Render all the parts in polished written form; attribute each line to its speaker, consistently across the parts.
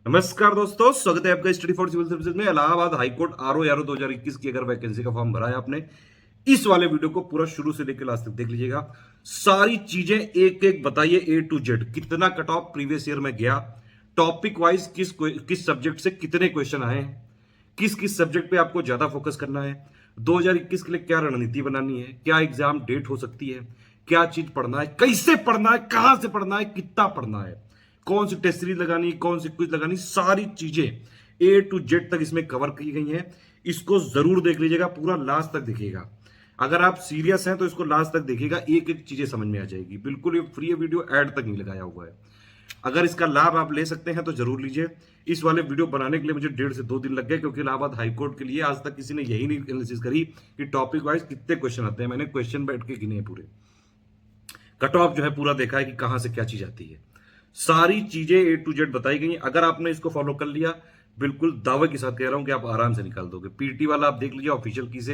Speaker 1: नमस्कार दोस्तों, स्वागत है आपका स्टडी फॉर सिविल सर्विसेज में। इलाहाबाद हाईकोर्ट आरओ यारो 2021 की अगर वैकेंसी का फॉर्म भरा है आपने, इस वाले वीडियो को पूरा शुरू से लेकर लास्ट तक देख लीजिएगा। सारी चीजें एक एक बताइए, ए टू जेड। कितना कट ऑफ प्रीवियस ईयर में गया, टॉपिक वाइज किस सब्जेक्ट से कितने क्वेश्चन आए, किस किस सब्जेक्ट पे आपको ज्यादा फोकस करना है, 2021 के लिए क्या रणनीति बनानी है, क्या एग्जाम डेट हो सकती है, क्या चीज पढ़ना है, कैसे पढ़ना है, कहां से पढ़ना है, कितना पढ़ना है, कौन सी टेस्ट सीरीज लगानी, कौन सी क्विज लगानी, सारी चीजें ए टू जेड तक इसमें कवर की गई हैं। इसको जरूर देख लीजिएगा, पूरा लास्ट तक देखिएगा। अगर आप सीरियस हैं तो इसको लास्ट तक देखिएगा, एक एक चीजें समझ में आ जाएगी। बिल्कुल ये फ्री है, वीडियो ऐड तक नहीं लगाया हुआ है। अगर इसका लाभ आप ले सकते हैं तो जरूर लीजिए। इस वाले वीडियो बनाने के लिए मुझे 1.5 से 2 दिन लग गए, क्योंकि इलाहाबाद हाईकोर्ट के लिए आज तक किसी ने यही नहीं एनालिसिस करी कि टॉपिक वाइज कितने क्वेश्चन आते हैं। मैंने क्वेश्चन बैठ के गिने पूरे, कट ऑफ जो है पूरा देखा है कि कहां से क्या चीज आती है। सारी चीजें ए टू जेड बताई गई हैं। अगर आपने इसको फॉलो कर लिया, बिल्कुल दावे के साथ कह रहा हूं कि आप आराम से निकाल दोगे। पीटी वाला आप देख लीजिए ऑफिशियल की से,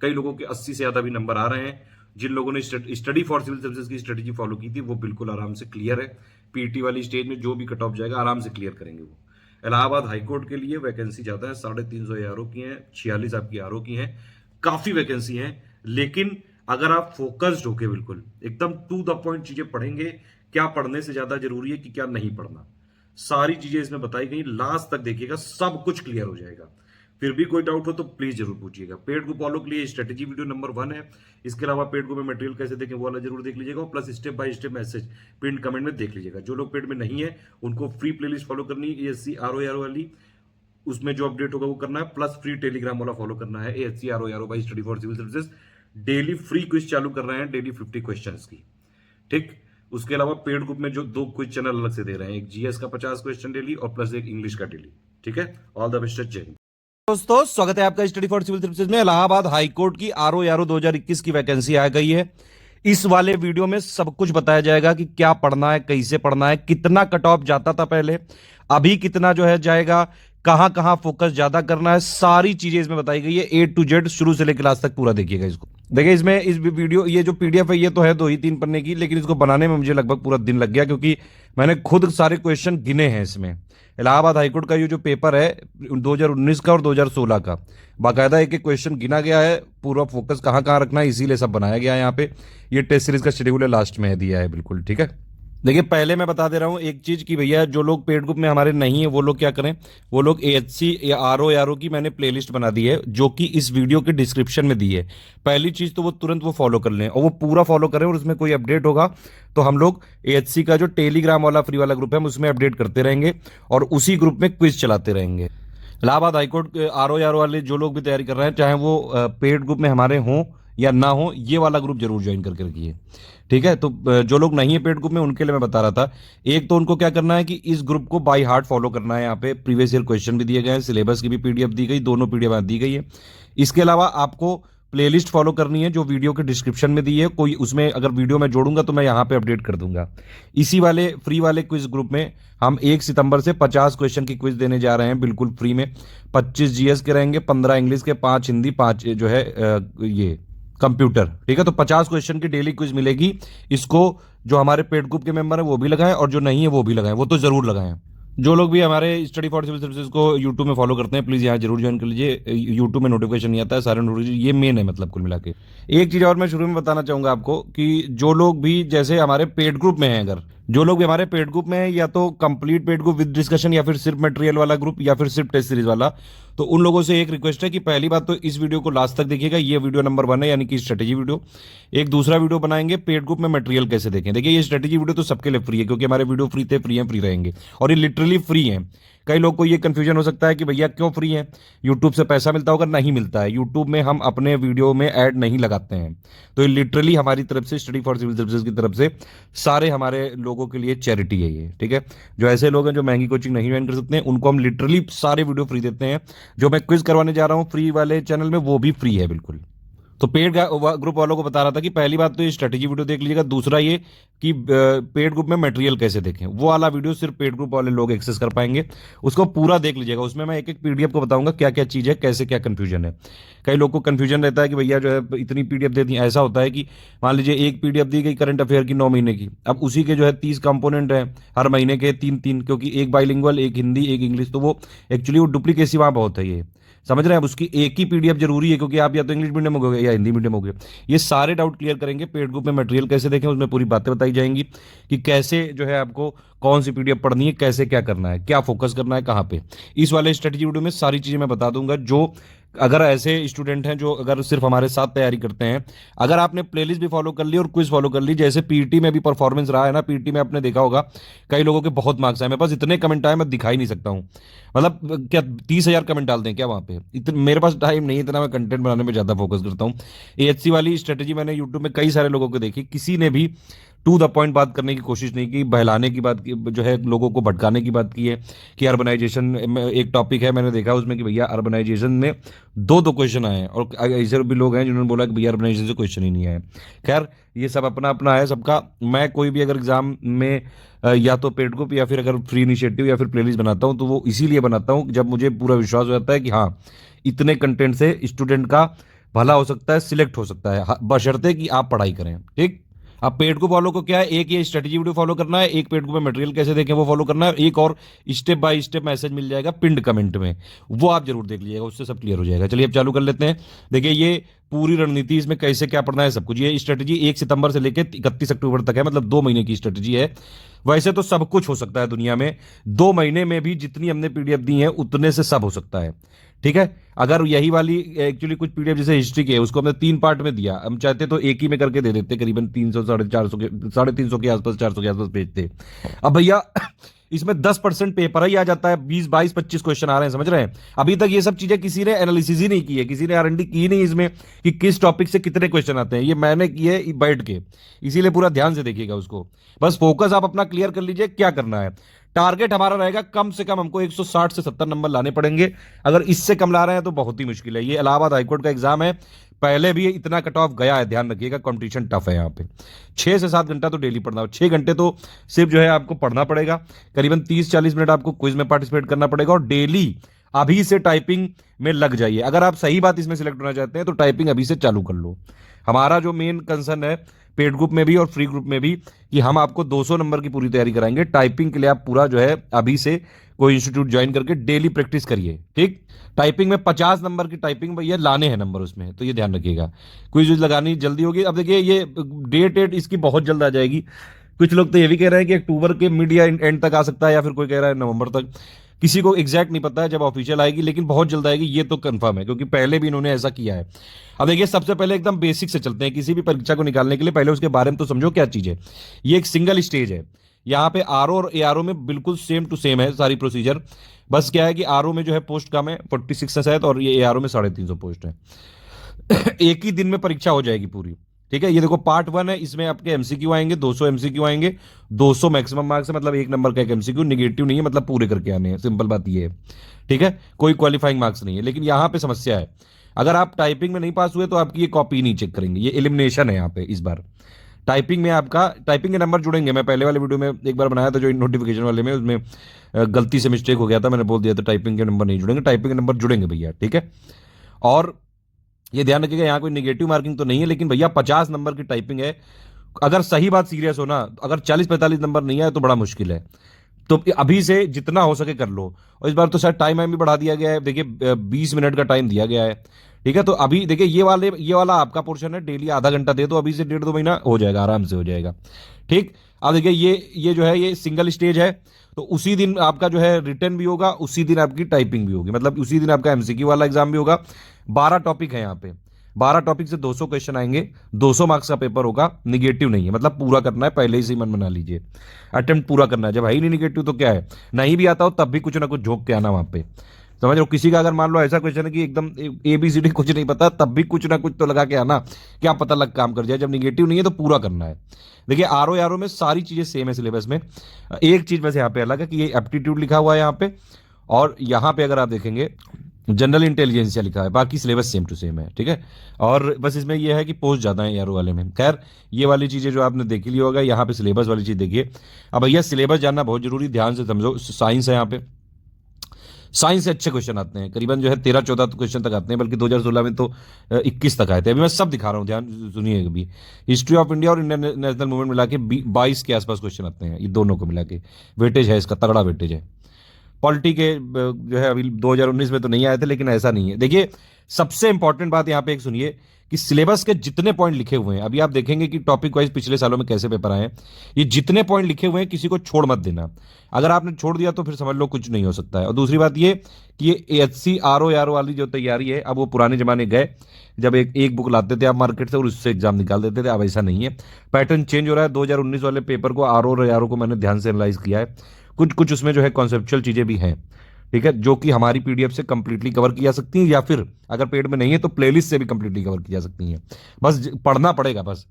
Speaker 1: कई लोगों के 80 से ज्यादा भी नंबर आ रहे हैं। जिन लोगों ने स्टडी फॉर सिविल सर्विसेज की स्ट्रेटेजी फॉलो की थी, वो बिल्कुल आराम से क्लियर है। पीटी वाली स्टेज में जो भी कट ऑफ जाएगा आराम से क्लियर करेंगे वो। इलाहाबाद हाईकोर्ट के लिए वैकेंसी ज्यादा है, 350 आरओ की है, 46 आपकी आरओ की है, काफी वैकेंसी है। लेकिन अगर आप फोकस्ड होके बिल्कुल एकदम टू द पॉइंट चीजें पढ़ेंगे, क्या पढ़ने से ज्यादा जरूरी है कि क्या नहीं पढ़ना, सारी चीजें इसमें बताई गई। लास्ट तक देखिएगा, सब कुछ क्लियर हो जाएगा। फिर भी कोई डाउट हो तो प्लीज जरूर पूछिएगा। पेड ग्रुप वालों के लिए स्ट्रेटेजी वीडियो नंबर 1 है। इसके अलावा पेड ग्रुप में मटेरियल कैसे देखें वो वाला जरूर देख लीजिएगा, plus step by step message pin comment में देख लीजिएगा। जो लोग पेड में नहीं है उनको फ्री प्लेलिस्ट फॉलो करनी है, एएससी आरओ वाली, उसमें जो अपडेट होगा वो करना है। प्लस फ्री टेलीग्राम वाला फॉलो करना है, ASC RO by study for civil services. Daily free quiz चालू कर रहे हैं, डेली 50 क्वेश्चन की, ठीक। उसके अलावा पेड ग्रुप में जो 2 क्विज चैनल अलग से दे रहे हैं, एक जीएस का 50 क्वेश्चन डेली और प्लस एक इंग्लिश का डेली, ठीक है। ऑल द बेस्ट, जय हिंद। दोस्तों, स्वागत है आपका स्टडी फॉर सिविल सर्विसेज में। इलाहाबाद हाईकोर्ट की आरओ यारो 2021 की वैकेंसी आ गई है। इस वाले वीडियो में सब कुछ बताया जाएगा कि क्या पढ़ना है, कैसे पढ़ना है, कितना कट ऑफ जाता था पहले, अभी कितना जो है जाएगा, कहां कहां फोकस ज्यादा करना है, सारी चीजें इसमें बताई गई है ए टू जेड। शुरू से लेकर लास्ट तक पूरा देखिएगा इसको। देखिए इसमें इस वीडियो, ये जो पीडीएफ है ये तो है 2 ही 3 पन्ने की, लेकिन इसको बनाने में मुझे लगभग पूरा दिन लग गया, क्योंकि मैंने खुद सारे क्वेश्चन गिने हैं इसमें। इलाहाबाद हाईकोर्ट का ये जो पेपर है 2019 का और 2016 का, बाकायदा एक एक क्वेश्चन गिना गया है, पूरा फोकस कहाँ कहाँ रखना है, इसीलिए सब बनाया गया है यहाँ पे। ये टेस्ट सीरीज का शेड्यूल है, लास्ट में दिया है बिल्कुल, ठीक है। देखिए पहले मैं बता दे रहा हूँ एक चीज कि भैया जो लोग पेड ग्रुप में हमारे नहीं है वो लोग क्या करें, वो लोग एएचसी या आरओ की मैंने प्लेलिस्ट बना दी है, जो कि इस वीडियो के डिस्क्रिप्शन में दी है। पहली चीज तो वो तुरंत वो फॉलो कर लें, और वो पूरा फॉलो करें, और उसमें कोई अपडेट होगा तो हम लोग एएचसी का जो टेलीग्राम वाला फ्री वाला ग्रुप है उसमें अपडेट करते रहेंगे, और उसी ग्रुप में क्विज चलाते रहेंगे। इलाहाबाद हाईकोर्ट आरओ वाले जो लोग भी तैयारी कर रहे हैं, चाहे वो पेड ग्रुप में हमारे हों या ना हो, ये वाला ग्रुप जरूर ज्वाइन करके रखिए, ठीक है। तो जो लोग नहीं है पेड ग्रुप में, उनके लिए मैं बता रहा था, एक तो उनको क्या करना है कि इस ग्रुप को बाय हार्ट फॉलो करना है। यहाँ पे प्रीवियस ईयर क्वेश्चन भी दिए गए हैं, सिलेबस की भी पीडीएफ दी गई, दोनों पीडीएफ दी गई है। इसके अलावा आपको प्लेलिस्ट फॉलो करनी है जो वीडियो के डिस्क्रिप्शन में दी है, कोई उसमें अगर वीडियो में जोड़ूंगा तो मैं यहाँ पे अपडेट कर दूंगा। इसी वाले फ्री वाले क्विज ग्रुप में हम 1 सितंबर से 50 क्वेश्चन की क्विज देने जा रहे हैं बिल्कुल फ्री में। 25 जीएस के रहेंगे, 15 इंग्लिश के, 5 हिंदी, 5 जो है ये कंप्यूटर, ठीक है। तो 50 क्वेश्चन की डेली क्विज मिलेगी। इसको जो हमारे पेड ग्रुप के मेंबर हैं वो भी लगाएं, और जो नहीं है वो भी लगाएं, वो तो जरूर लगाएं। जो लोग भी हमारे स्टडी फॉर सिविल सर्विसेज को यूट्यूब में फॉलो करते हैं, प्लीज यहाँ जरूर ज्वाइन कर लीजिए। यूट्यूब में नोटिफिकेशन नहीं आता है, सारे नोटिफिकेशन ये मेन है, मतलब कुल मिला के। एक चीज और मैं शुरू में बताना चाहूंगा आपको कि जो लोग भी जैसे हमारे पेड ग्रुप में हैं, अगर जो लोग भी हमारे पेड ग्रुप में हैं, या तो complete paid group with discussion, या फिर सिर्फ मटेरियल वाला ग्रुप, या फिर सिर्फ टेस्ट सीरीज वाला, तो उन लोगों से एक रिक्वेस्ट है कि पहली बात तो इस वीडियो को लास्ट तक देखिएगा। ये वीडियो नंबर 1 है, यानी कि स्ट्रेटेजी वीडियो। एक दूसरा वीडियो बनाएंगे पेड ग्रुप में मटेरियल कैसे देखें। देखिए ये स्ट्रेटेजी वीडियो तो सबके लिए फ्री है, क्योंकि हमारे वीडियो फ्री थे, फ्री हैं, फ्री रहेंगे, और ये लिटरली फ्री हैं। कई लोग को ये कंफ्यूजन हो सकता है कि भैया क्यों फ्री है, यूट्यूब से पैसा मिलता होगा। नहीं मिलता है, यूट्यूब में हम अपने वीडियो में ऐड नहीं लगाते हैं। तो ये लिटरली हमारी तरफ से, स्टडी फॉर सिविल सर्विसेज की तरफ से, सारे हमारे लोगों के लिए चैरिटी है ये, ठीक है। जो ऐसे लोग हैं जो महंगी कोचिंग नहीं ज्वाइन कर सकते हैं, उनको हम लिटरली सारे वीडियो फ्री देते हैं। जो मैं क्विज करवाने जा रहा हूँ फ्री वाले चैनल में, वो भी फ्री है बिल्कुल। तो पेड ग्रुप वालों को बता रहा था कि पहली बात तो ये स्ट्रेटेजी वीडियो देख लीजिएगा, दूसरा ये कि पेड ग्रुप में मटेरियल कैसे देखें, वो वाला वीडियो सिर्फ पेड ग्रुप वाले लोग एक्सेस कर पाएंगे, उसको पूरा देख लीजिएगा। उसमें मैं एक एक पीडीएफ को बताऊंगा क्या क्या चीज़ है, कैसे क्या कंफ्यूजन है। कई लोग को कंफ्यूजन रहता है कि भैया जो है इतनी पीडीएफ दे दी। ऐसा होता है कि मान लीजिए एक पीडीएफ दी गई करंट अफेयर की 9 महीने की, अब उसी के जो है 30 कंपोनेंट है, हर महीने के 3-3, क्योंकि एक बाइलिंगुअल, एक हिंदी, एक इंग्लिश, तो वो एक्चुअली वो डुप्लीकेसी वहाँ बहुत है। ये समझ रहे हैं? अब उसकी एक ही पीडीएफ जरूरी है, क्योंकि आप या तो इंग्लिश मीडियम हो गए या हिंदी मीडियम हो गए। ये सारे डाउट क्लियर करेंगे। पेड ग्रुप में मटेरियल कैसे देखें, उसमें पूरी बातें बताई जाएंगी कि कैसे जो है आपको कौन सी पीडीएफ पढ़नी है, कैसे क्या करना है, क्या फोकस करना है, कहाँ पे। इस वाले स्ट्रेटेजी वीडियो में सारी चीजें मैं बता दूंगा। जो अगर ऐसे स्टूडेंट हैं जो अगर सिर्फ हमारे साथ तैयारी करते हैं, अगर आपने प्लेलिस्ट भी फॉलो कर ली और क्विज फॉलो कर ली, जैसे पीटी में भी परफॉर्मेंस रहा है ना, पीटी में आपने देखा होगा कई लोगों के बहुत मार्क्स आए, मेरे पास इतने कमेंट आए मैं दिखा ही नहीं सकता हूँ। मतलब क्या 30,000 कमेंट डाल दें क्या वहाँ पे? मेरे पास टाइम नहीं है इतना, मैं कंटेंट बनाने में ज़्यादा फोकस करता हूँ। एएचसी वाली स्ट्रेटेजी मैंने यूट्यूब में कई सारे लोगों को देखी, किसी ने भी टू द पॉइंट बात करने की कोशिश नहीं की, बहलाने की बात की, जो है लोगों को भटकाने की बात की है कि अर्बनाइजेशन एक टॉपिक है, मैंने देखा उसमें कि भैया अर्बनाइजेशन में दो क्वेश्चन आए हैं, और ऐसे भी लोग हैं जिन्होंने बोला कि भैया अर्बनाइजेशन से क्वेश्चन ही नहीं आए। खैर ये सब अपना अपना है सबका। मैं कोई भी अगर एग्जाम में या तो पेड ग्रुप या फिर अगर फ्री इनिशिएटिव या फिर प्लेलिस्ट बनाता हूँ, तो वो इसीलिए बनाता हूँ जब मुझे पूरा विश्वास हो जाता है कि हाँ इतने कंटेंट से स्टूडेंट का भला हो सकता है, सिलेक्ट हो सकता है, बशर्ते कि आप पढ़ाई करें। ठीक। अब पेड ग्रुप वालों को क्या है, एक ये स्ट्रेटेजी वीडियो फॉलो करना है, एक पेड ग्रुप में मटेरियल कैसे देखें वो फॉलो करना है, एक और स्टेप बाय स्टेप मैसेज मिल जाएगा पिंड कमेंट में, वो आप जरूर देख लीजिएगा, उससे सब क्लियर हो जाएगा। चलिए अब चालू कर लेते हैं। देखिए ये पूरी रणनीति, इसमें कैसे क्या पढ़ना है सब कुछ। ये स्ट्रेटेजी 1 सितंबर से लेकर 31 अक्टूबर तक है, मतलब 2 महीने की स्ट्रेटेजी है। वैसे तो सब कुछ हो सकता है दुनिया में, 2 महीने में भी जितनी हमने पीडीएफ दी है उतने से सब हो सकता है। ठीक है। अगर यही वाली एक्चुअली कुछ पीडीएफ जैसे हिस्ट्री के है, उसको हमने 3 पार्ट में दिया, हम चाहते तो एक ही में करके दे देते, करीबन 300 450 के 350 के आसपास 400 के आसपास भेजते। अब भैया इसमें 10% पेपर ही आ जाता है, 20 22 25 क्वेश्चन आ रहे हैं, समझ रहे हैं? अभी तक ये सब चीजें किसी ने एनालिसिस ही नहीं की है, किसी ने आरएनडी की नहीं इसमें कि किस टॉपिक से कितने क्वेश्चन आते हैं, ये मैंने की है बैठ के, इसीलिए पूरा ध्यान से देखिएगा उसको। बस फोकस आप अपना क्लियर कर लीजिए क्या करना है। टारगेट हमारा रहेगा कम से कम हमको 160 से 70 नंबर लाने पड़ेंगे। अगर इससे कम ला रहे हैं तो बहुत ही मुश्किल है। ये इलाहाबाद हाईकोर्ट का एग्जाम है, पहले भी इतना कट ऑफ गया है, ध्यान रखिएगा, कंपटीशन टफ है यहाँ पे। 6 से 7 घंटा तो डेली पढ़ना हो, 6 घंटे तो सिर्फ जो है आपको पढ़ना पड़ेगा, करीबन 30-40 मिनट आपको क्विज में पार्टिसिपेट करना पड़ेगा, और डेली अभी से टाइपिंग में लग जाइए। अगर आप सही बात इसमें सिलेक्ट होना चाहते हैं तो टाइपिंग अभी से चालू कर लो। हमारा जो मेन कंसर्न है पेड ग्रुप में भी और फ्री ग्रुप में भी, कि हम आपको 200 नंबर की पूरी तैयारी कराएंगे। टाइपिंग के लिए आप पूरा जो है अभी से कोई इंस्टीट्यूट ज्वाइन करके डेली प्रैक्टिस करिए। ठीक। टाइपिंग में 50 नंबर की टाइपिंग भैया लाने हैं नंबर उसमें, तो ये ध्यान रखिएगा। क्विज लगानी जल्दी होगी। अब देखिए ये डेट इसकी बहुत जल्द आ जाएगी। कुछ लोग तो ये भी कह रहे हैं कि अक्टूबर के मिड या एंड तक आ सकता है, या फिर कोई कह रहा है नवंबर तक, किसी को एग्जैक्ट नहीं पता है जब ऑफिशियल आएगी, लेकिन बहुत जल्द आएगी ये तो कंफर्म है, क्योंकि पहले भी इन्होंने ऐसा किया है। अब देखिए सबसे पहले एकदम बेसिक से चलते हैं। किसी भी परीक्षा को निकालने के लिए पहले उसके बारे में तो समझो क्या चीज है। ये एक सिंगल स्टेज है, यहाँ पे आरओ और एआरओ में बिल्कुल सेम टू सेम है सारी प्रोसीजर। बस क्या है कि आरओ में जो है पोस्ट कम है, 46 है शायद, और ये एआरओ में 350 पोस्ट है। एक ही दिन में परीक्षा हो जाएगी पूरी। ठीक है। ये देखो पार्ट 1 है, इसमें आपके एमसीक्यू आएंगे, 200 एमसीक्यू आएंगे, 200 मैक्सिमम मार्क्स है, मतलब 1 नंबर का एक एमसीक्यू, निगेटिव नहीं है, मतलब पूरे करके आने हैं, सिंपल बात ये है। ठीक है। कोई क्वालिफाइंग मार्क्स नहीं है। लेकिन यहां पे समस्या है, अगर आप टाइपिंग में नहीं पास हुए तो आपकी ये कॉपी नहीं चेक करेंगे, ये एलिमिनेशन है यहाँ पे इस बार। टाइपिंग में आपका टाइपिंग के नंबर जुड़ेंगे। मैं पहले वाले वीडियो में एक बार बनाया था जो नोटिफिकेशन वाले में, उसमें गलती से मिस्टेक हो गया था, मैंने बोल दिया था टाइपिंग के नंबर नहीं जुड़ेंगे, टाइपिंग के नंबर जुड़ेंगे भैया। ठीक है। और ये ध्यान रखिएगा यहाँ कोई नेगेटिव मार्किंग तो नहीं है, लेकिन भैया 50 नंबर की टाइपिंग है। अगर सही बात सीरियस हो ना, अगर 40-45 नंबर नहीं आए तो बड़ा मुश्किल है। तो अभी से जितना हो सके कर लो। और इस बार तो शायद टाइम भी बढ़ा दिया गया है, देखिए 20 मिनट का टाइम दिया गया है। ठीक है। तो अभी देखिए ये वाला आपका पोर्शन है, डेली आधा घंटा दे दो, अभी से 1.5-2 महीना हो जाएगा, आराम से हो जाएगा। ठीक। अब देखिए ये जो है ये सिंगल स्टेज है, तो उसी दिन आपका जो है रिटर्न भी होगा, उसी दिन आपकी टाइपिंग भी होगी, मतलब उसी दिन आपका एमसीक्यू वाला एग्जाम भी होगा। 12 टॉपिक है यहाँ पे, 12 टॉपिक से 200 क्वेश्चन आएंगे, 200 मार्क्स का पेपर होगा, निगेटिव नहीं है, मतलब पूरा करना है, पहले ही से मन बना लीजिए, अटेम्प्ट पूरा करना है। जब है ही नहीं निगेटिव तो क्या है, नहीं भी आता हो तब भी कुछ ना कुछ झोंक के आना वहां पे, समझ रहे हो? किसी का अगर मान लो ऐसा क्वेश्चन है कि एकदम ABCD कुछ नहीं पता, तब भी कुछ ना कुछ तो लगा के आना, क्या पता लग काम कर जाए। जब निगेटिव नहीं है तो पूरा करना है। देखिए आरओ में सारी चीजें सेम है सिलेबस में, एक चीज वैसे यहाँ पे अलग है कि ये एप्टीट्यूड लिखा हुआ है यहाँ पे, और यहाँ पे अगर आप देखेंगे जनरल इंटेलिजेंसिया लिखा है, बाकी सिलेबस सेम टू सेम है, ठीक है। और बस इसमें यह है कि पोस्ट ज़्यादा है यारो वाले में। खैर, ये वाली चीज़ें जो आपने देख ली होगा, यहाँ पे सिलेबस वाली चीज़ देखिए। अब भैया सिलेबस जानना बहुत जरूरी, ध्यान से समझो। साइंस है यहाँ पे, साइंस से अच्छे क्वेश्चन आते हैं, करीबन जो है 13-14 क्वेश्चन तक आते हैं, बल्कि 2016 में तो 21 तक आए थे। अभी मैं सब दिखा रहा हूँ, ध्यान सुनिए। अभी हिस्ट्री ऑफ इंडिया और इंडियन नेशनल मूवमेंट मिला के 22 के आसपास क्वेश्चन आते हैं, ये दोनों को मिला के। वेटेज है इसका, तगड़ा वेटेज है। पॉलिटी के जो है अभी 2019 में तो नहीं आए थे, लेकिन ऐसा नहीं है। देखिए, सबसे इंपॉर्टेंट बात यहाँ पे एक सुनिए कि सिलेबस के जितने पॉइंट लिखे हुए हैं, अभी आप देखेंगे कि टॉपिक वाइज पिछले सालों में कैसे पेपर आए हैं, ये जितने पॉइंट लिखे हुए हैं किसी को छोड़ मत देना। अगर आपने छोड़ दिया तो फिर समझ लो कुछ नहीं हो सकता है। और दूसरी बात ये कि ये एचसी आर ओ वाली जो तैयारी है, अब वो पुराने जमाने गए, जब एक बुक लाते थे आप मार्केट से और उससे एग्जाम निकाल देते थे। अब ऐसा नहीं है, पैटर्न चेंज हो रहा है। 2019 वाले पेपर को आर ओ को मैंने ध्यान से एनालाइज किया है, कुछ कुछ उसमें जो है कॉन्सेप्चुअल चीजें भी हैं, ठीक है, जो कि हमारी पीडीएफ से कंप्लीटली कवर की जा सकती हैं, या फिर अगर पेड में नहीं है तो प्लेलिस्ट से भी कंप्लीटली कवर की जा सकती हैं। बस पढ़ना पड़ेगा बस।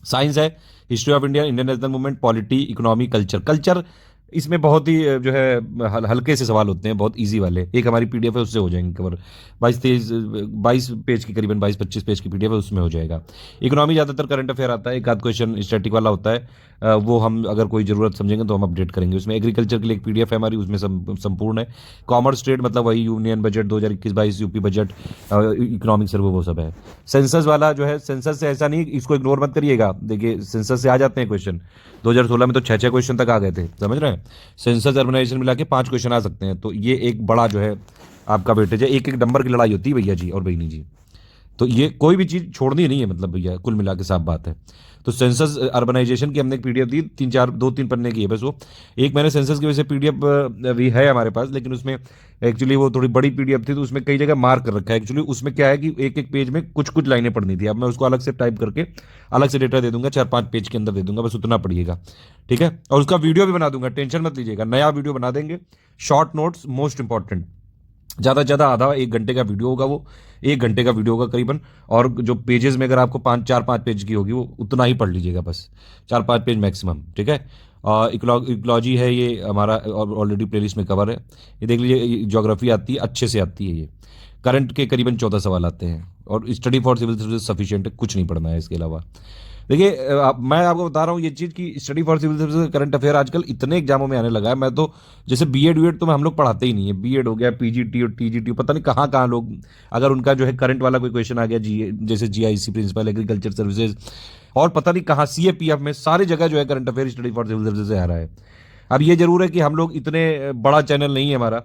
Speaker 1: साइंस है, history of India, Indian national movement, polity, economy, culture. Culture इसमें बहुत ही जो है हल्के से सवाल होते हैं, बहुत इजी वाले। एक हमारी पीडीएफ है, उससे हो जाएंगे कवर। 22 पेज की, करीबन 22-25 पेज की पीडीएफ है, उसमें हो जाएगा। इकोनॉमी ज़्यादातर करंट अफेयर आता है, एक आध क्वेश्चन स्टैटिक वाला होता है, वो हम अगर कोई ज़रूरत समझेंगे तो हम अपडेट करेंगे उसमें। एग्रीकल्चर के लिए एक पीडीएफ है हमारी, उसमें संपूर्ण है। कॉमर्स ट्रेड मतलब वही union budget 2021-22, UP budget, economic survey, वो सब है। सेंसस वाला जो है, सेंसस से ऐसा नहीं, इसको इग्नोर मत करिएगा। देखिए, सेंसस से आ जाते हैं क्वेश्चन। 2016 में तो 6-6 क्वेश्चन तक आ गए थे, समझ रहे हैं। सेंसस अर्बनाइजेशन मिला के 5 क्वेश्चन आ सकते हैं, तो ये एक बड़ा जो है आपका वेटेज है। एक एक नंबर की लड़ाई होती है भैया जी और बहनी जी, तो ये कोई भी चीज़ छोड़नी नहीं है, मतलब भैया कुल मिला के साफ बात है। तो सेंसस अर्बनाइजेशन की हमने एक पीडीएफ दी, 2-3 पन्ने की है बस वो। एक मैंने सेंसस की वजह से पीडीएफ भी है हमारे पास, लेकिन उसमें एक्चुअली वो थोड़ी बड़ी पीडीएफ थी, तो उसमें कई जगह मार्क कर रखा है। एक्चुअली उसमें क्या है कि एक एक पेज में कुछ कुछ लाइनें पढ़नी थी। अब मैं उसको अलग से टाइप करके अलग से डेटा दे दूंगा, 4-5 पेज के अंदर दे दूंगा, बस उतना पढ़िएगा, ठीक है। और उसका वीडियो भी बना दूंगा, टेंशन मत लीजिएगा, नया वीडियो बना देंगे। शॉर्ट नोट्स मोस्ट इंपॉर्टेंट, ज़्यादा से ज़्यादा आधा 1 घंटे का वीडियो होगा, वो 1 घंटे का वीडियो होगा करीबन। और जो पेजेस में अगर आपको 4-5 पेज की होगी, वो उतना ही पढ़ लीजिएगा, बस 4-5 पेज मैक्सिमम, ठीक है। इकोलॉजी है ये हमारा, ऑलरेडी प्लेलिस्ट में कवर है, ये देख लीजिए। ज्योग्राफी आती है, अच्छे से आती है ये। करंट के करीबन 14 सवाल आते हैं, और study for civil service sufficient है, कुछ नहीं पढ़ना है इसके अलावा। देखिए, मैं आपको बता रहा हूँ ये चीज़ कि study for civil service current affair आजकल इतने एग्जामों में आने लगा है। मैं तो जैसे बीएड वीएड तो हम लोग पढ़ाते ही नहीं है, बीएड हो गया, पीजीटी और टीजीटी, पता नहीं कहाँ कहाँ लोग, अगर उनका जो है करंट वाला कोई क्वेश्चन आ गया, जी जैसे जीआईसी प्रिंसिपल एग्रीकल्चर सर्विसेज, और पता नहीं कहाँ सीएपीएफ में, सारी जगह जो है current affair study for civil service से आ रहा है। अब ये जरूर है कि हम लोग इतने बड़ा चैनल नहीं है हमारा,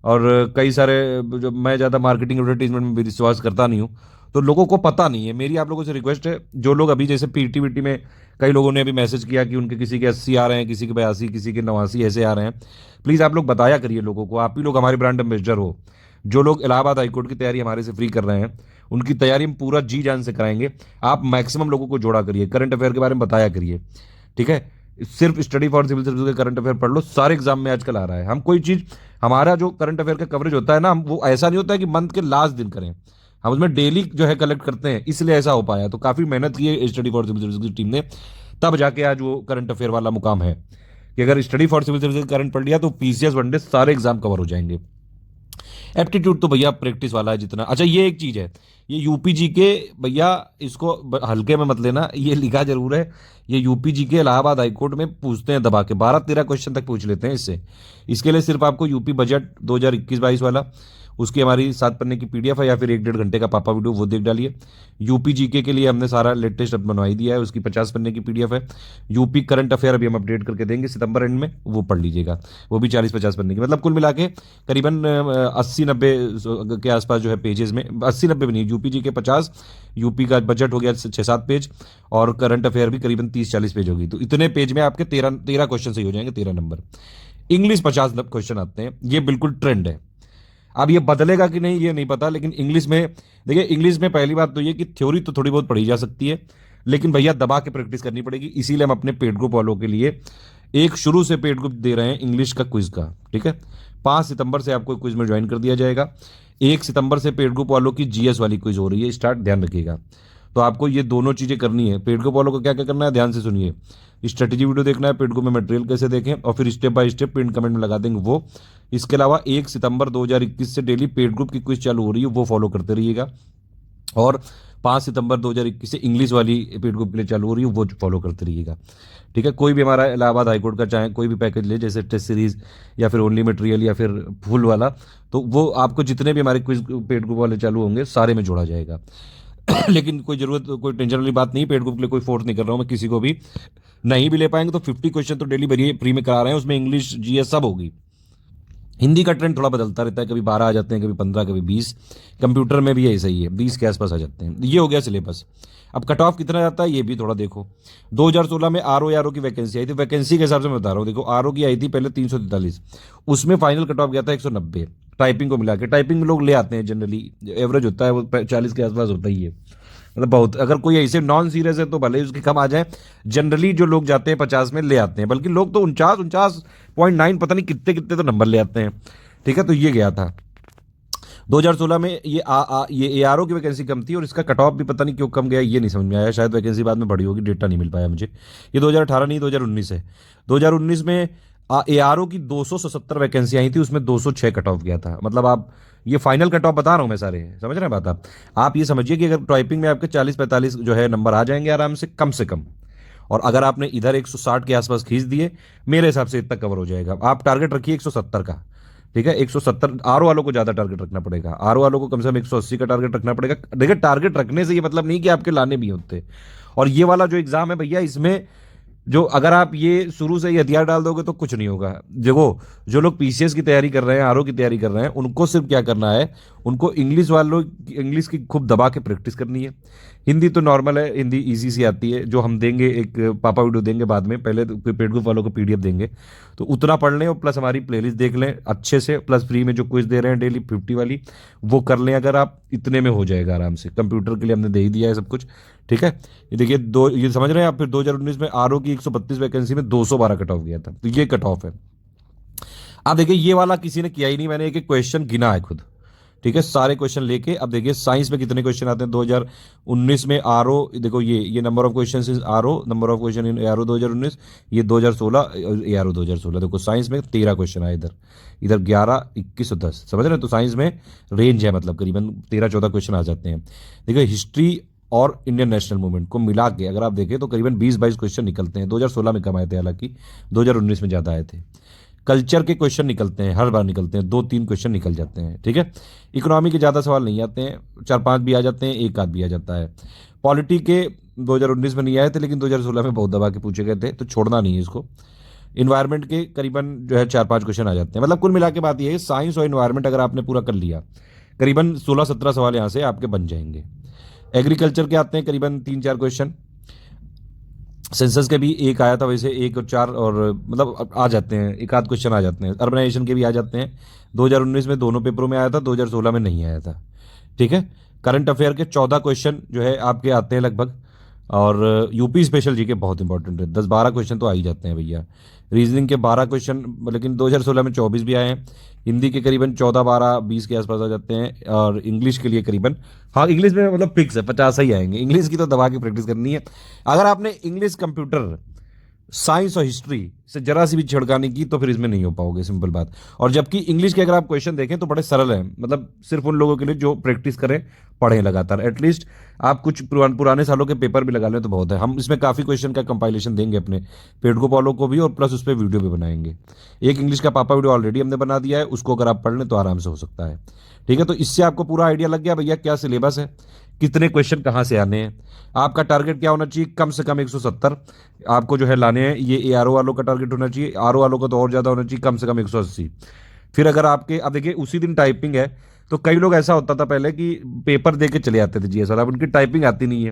Speaker 1: और कई सारे जो, मैं ज़्यादा मार्केटिंग एडवर्टीजमेंट में भी विश्वास करता नहीं हूँ, तो लोगों को पता नहीं है। मेरी आप लोगों से रिक्वेस्ट है, जो लोग अभी जैसे पीटी वीटी में कई लोगों ने अभी मैसेज किया कि उनके किसी के 80 आ रहे हैं, किसी के 82, किसी के 89 ऐसे आ रहे हैं, प्लीज़ आप लोग बताया करिए लोगों को। आप ही लोग हमारे ब्रांड एम्बेसडर हो। जो लोग इलाहाबाद हाईकोर्ट की तैयारी हमारे से फ्री कर रहे हैं, उनकी तैयारी हम पूरा जी जान से कराएंगे। आप मैक्सिमम लोगों को जोड़ा करिए, करंट अफेयर के बारे में बताया करिए, ठीक है। सिर्फ स्टडी फॉर सिविल सर्विस के करंट अफेयर पढ़ लो, सारे एग्जाम में आजकल आ रहा है। हम कोई चीज़, हमारा जो करंट अफेयर का कवरेज होता है ना, हम वो ऐसा नहीं होता है कि मंथ के लास्ट दिन करें, हम उसमें डेली जो है कलेक्ट करते हैं, इसलिए ऐसा हो पाया। तो काफ़ी मेहनत की है स्टडी फॉर सिविल सर्विस की टीम ने, तब जाके आज वो करंट अफेयर वाला मुकाम है कि अगर study for civil service current पढ़ लिया तो पीसीएस वनडे सारे एग्जाम कवर हो जाएंगे। एप्टीट्यूड तो भैया प्रैक्टिस वाला है जितना। अच्छा, ये एक चीज़ है, ये यूपी जी के भैया, इसको हल्के में मत लेना, ये लिखा जरूर है, ये यूपी जी के इलाहाबाद हाईकोर्ट में पूछते हैं दबा के, 12-13 क्वेश्चन तक पूछ लेते हैं इससे। इसके लिए सिर्फ आपको यूपी बजट 2021-22 वाला, उसकी हमारी 7 पन्ने की पीडीएफ है, या फिर 1-1.5 घंटे का पापा वीडियो, वो देख डालिए। यूपी जीके के लिए हमने सारा लेटेस्ट अब बनवाई दिया है, उसकी 50 पन्ने की पीडीएफ है। यूपी करंट अफेयर अभी हम अपडेट करके देंगे सितंबर एंड में, वो पढ़ लीजिएगा, वो भी 40-50 पन्ने की, मतलब कुल मिला के करीबन 80-90 के आसपास जो है पेजेस में, 80-90 भी नहीं, यूपी जी के 50, यूपी का बजट हो गया 6-7 पेज, और करंट अफेयर भी करीबन 30-40 पेज होगी। तो इतने पेज में आपके 13 क्वेश्चन सही हो जाएंगे, 13 नंबर। इंग्लिश 50 क्वेश्चन आते हैं, ये बिल्कुल ट्रेंड है। अब ये बदलेगा कि नहीं ये नहीं पता, लेकिन इंग्लिश में देखिए, इंग्लिश में पहली बात तो ये कि थ्योरी तो थोड़ी बहुत पढ़ी जा सकती है, लेकिन भैया दबा के प्रैक्टिस करनी पड़ेगी। इसीलिए हम अपने पेड ग्रुप वालों के लिए एक शुरू से पेड ग्रुप दे रहे हैं इंग्लिश का क्विज का, ठीक है। 5 सितंबर से आपको क्विज में ज्वाइन कर दिया जाएगा। 1 सितंबर से पेड ग्रुप वालों की जीएस वाली क्विज हो रही है स्टार्ट, ध्यान रखिएगा। तो आपको ये दोनों चीज़ें करनी है। पेड को फॉलो को क्या क्या करना है, ध्यान से सुनिए। स्ट्रेटेजी वीडियो देखना है, पेड को में मटेरियल कैसे देखें, और फिर step by step pin comment में लगा देंगे वो। इसके अलावा 1 सितंबर 2021 से डेली पेड ग्रुप की क्विज चालू हो रही है, वो फॉलो करते रहिएगा। और 5 सितंबर 2021 से इंग्लिश वाली पेड ग्रुप के लिए चालू हो रही है, वो फॉलो करते रहिएगा। ठीक है, कोई भी हमारा इलाहाबाद हाईकोर्ट का चाहे कोई भी पैकेज ले, जैसे टेस्ट सीरीज या फिर ओनली मटेरियल या फिर फुल वाला, तो वो आपको जितने भी हमारे क्विज पेड ग्रुप वाले चालू होंगे सारे में जोड़ा जाएगा। लेकिन कोई जरूरत, कोई टेंशन वाली बात नहीं, पेड ग्रुप के लिए कोई फोर्स नहीं कर रहा हूँ मैं किसी को भी। नहीं भी ले पाएंगे तो 50 क्वेश्चन तो डेली भरिए फ्री में करा रहे हैं, उसमें इंग्लिश जीएस सब होगी। हिंदी का ट्रेंड थोड़ा बदलता रहता है, कभी 12 आ जाते हैं, कभी 15, कभी 20। कंप्यूटर में भी ऐसा ही है, 20 के आसपास आ जाते हैं। ये हो गया सिलेबस। अब कट ऑफ कितना जाता है ये भी थोड़ा देखो। 2016 में आरओ की वैकेंसी आई थी, वैकेंसी के हिसाब से मैं बता रहा हूँ। देखो आरओ की आई थी पहले 343, उसमें फाइनल कट ऑफ गया था 190 टाइपिंग को मिला के। टाइपिंग में लोग ले आते हैं, जनरली एवरेज होता है वो 40 के आसपास होता ही है, मतलब बहुत। अगर कोई ऐसे नॉन सीरियस है तो भले ही उसके कम आ जाए, जनरली जो लोग जाते हैं 50 में ले आते हैं, बल्कि लोग तो 49.9 पता नहीं कितने कितने तो नंबर ले आते हैं। ठीक है, तो ये गया था 2016 में। ये एआरओ की वैकेंसी कम थी और इसका कट ऑफ भी पता नहीं क्यों कम गया, ये नहीं समझ में आया। शायद वैकेंसी बाद में बढ़ी होगी, डेटा नहीं मिल पाया मुझे। ये 2018 नहीं 2019 है। 2019 में एआरओ की 277 वैकेंसी आई थी, उसमें 206 कट ऑफ गया था। मतलब आप ये फाइनल कट ऑफ बता रहा हूँ मैं सारे, समझ रहे हैं बात आप ये समझिए कि अगर टाइपिंग में आपके 40-45 जो है नंबर आ जाएंगे आराम से कम। और अगर आपने इधर 160 के आसपास खींच दिए, मेरे हिसाब से इतना कवर हो जाएगा। आप टारगेट रखिए 170 का। ठीक है, 170 आरओ वालों को ज्यादा टारगेट रखना पड़ेगा, आरओ वालों को कम से कम 180 का टारगेट रखना पड़ेगा। देखिए, टारगेट रखने से ये मतलब नहीं कि आपके लाने भी होते। और ये वाला जो एग्जाम है भैया, इसमें जो अगर आप ये शुरू से ही हथियार डाल दोगे तो कुछ नहीं होगा। देखो, जो लोग पीसीएस की तैयारी कर रहे हैं, आरओ की तैयारी कर रहे हैं, उनको सिर्फ क्या करना है, उनको इंग्लिश की खूब दबा के प्रैक्टिस करनी है। हिंदी तो नॉर्मल है, हिंदी इजी सी आती है, जो हम देंगे एक पापा वीडियो देंगे बाद में, पहले तो पेड ग्रुप वालों को पीडीएफ देंगे, तो उतना पढ़ लें और प्लस हमारी प्लेलिस्ट देख लें अच्छे से, प्लस फ्री में जो क्विज दे रहे हैं डेली 50 वाली, वो कर लें। अगर आप इतने में हो जाएगा आराम से। कंप्यूटर के लिए हमने दे ही दिया है सब कुछ। ठीक है, ये देखिए ये समझ रहे हैं आप। फिर 2019 में आरओ की 132 वैकेंसी में 212 कट ऑफ गया था, तो ये कट ऑफ है। अब देखिए ये वाला किसी ने किया ही नहीं, मैंने एक एक क्वेश्चन गिना है खुद। ठीक है, सारे क्वेश्चन लेके। अब देखिए साइंस में कितने क्वेश्चन आते हैं 2019 में आरओ। देखो ये number of question in RO, number of question in RO 2019, ये 2016 आरओ 2016। देखो साइंस में 13 क्वेश्चन आए, इधर 11, 21 और 10, समझ रहे हैं। तो साइंस में रेंज है, मतलब करीबन 13-14 क्वेश्चन आ जाते हैं। देखिए हिस्ट्री और इंडियन नेशनल मूवमेंट को मिला के अगर आप देखें तो करीबन 20-22 क्वेश्चन निकलते हैं। 2016 में कम आए थे, हालांकि 2019 में ज़्यादा आए थे। कल्चर के क्वेश्चन निकलते हैं, हर बार निकलते हैं, 2-3 क्वेश्चन निकल जाते हैं। ठीक है, इकोनॉमी के ज़्यादा सवाल नहीं आते हैं, 4-5 भी आ जाते हैं, एक आध भी आ जाता है। पॉलिटी के 2019 में नहीं आए थे, लेकिन 2016 में बहुत दबा के पूछे गए थे, तो छोड़ना नहीं है इसको। इन्वायरमेंट के करीबन जो है 4-5 क्वेश्चन आ जाते हैं। मतलब कुल मिला के बात यह है, साइंस और इन्वायरमेंट अगर आपने पूरा कर लिया, करीबन 16-17 सवाल यहाँ से आपके बन जाएंगे। एग्रीकल्चर के आते हैं करीबन 3-4 क्वेश्चन। सेंसस के भी एक आया था, वैसे 1 और 4 और मतलब आ जाते हैं, एक आध क्वेश्चन आ जाते हैं। अर्बनाइजेशन के भी आ जाते हैं, 2019 में दोनों पेपरों में आया था, 2016 में नहीं आया था। ठीक है, करंट अफेयर के 14 क्वेश्चन जो है आपके आते हैं लगभग। और यूपी स्पेशल जी के बहुत इंपॉर्टेंट है, 10-12 क्वेश्चन तो आ ही जाते हैं भैया। रीजनिंग के 12 क्वेश्चन, लेकिन 2016 में 24 भी आए हैं। हिंदी के करीबन 14-12-20 के आसपास आ जाते हैं। और इंग्लिश के लिए करीबन, हाँ इंग्लिश में मतलब फिक्स है 50 ही आएंगे। इंग्लिश की तो दबा के प्रैक्टिस करनी है। अगर आपने इंग्लिश, कंप्यूटर, साइंस और हिस्ट्री से जरा सी भी छिड़कानी की तो फिर इसमें नहीं हो पाओगे, सिंपल बात। और जबकि इंग्लिश के अगर आप क्वेश्चन देखें तो बड़े सरल हैं, मतलब सिर्फ उन लोगों के लिए जो प्रैक्टिस करें, पढ़ें लगातार। एटलीस्ट आप कुछ पुराने सालों के पेपर भी लगा लें तो बहुत है। हम इसमें काफ़ी क्वेश्चन का कंपाइलेशन देंगे अपने पेड को फॉलो को भी, और प्लस उस पर वीडियो भी बनाएंगे। एक इंग्लिश का पापा वीडियो ऑलरेडी हमने बना दिया है, उसको अगर आप पढ़ लें तो आराम से हो सकता है। ठीक है, तो इससे आपको पूरा आइडिया लग गया भैया क्या सिलेबस है, कितने क्वेश्चन कहाँ से आने हैं। आपका टारगेट क्या होना चाहिए, कम से कम 170 आपको जो है लाने हैं। ये एआरओ वालों का टारगेट होना चाहिए, आरओ वालों का तो और ज़्यादा होना चाहिए, कम से कम 180। फिर अगर आपके, अब देखिए उसी दिन टाइपिंग है, तो कई लोग ऐसा होता था पहले कि पेपर दे के चले आते थे जीएस वाला, अब उनकी टाइपिंग आती नहीं है,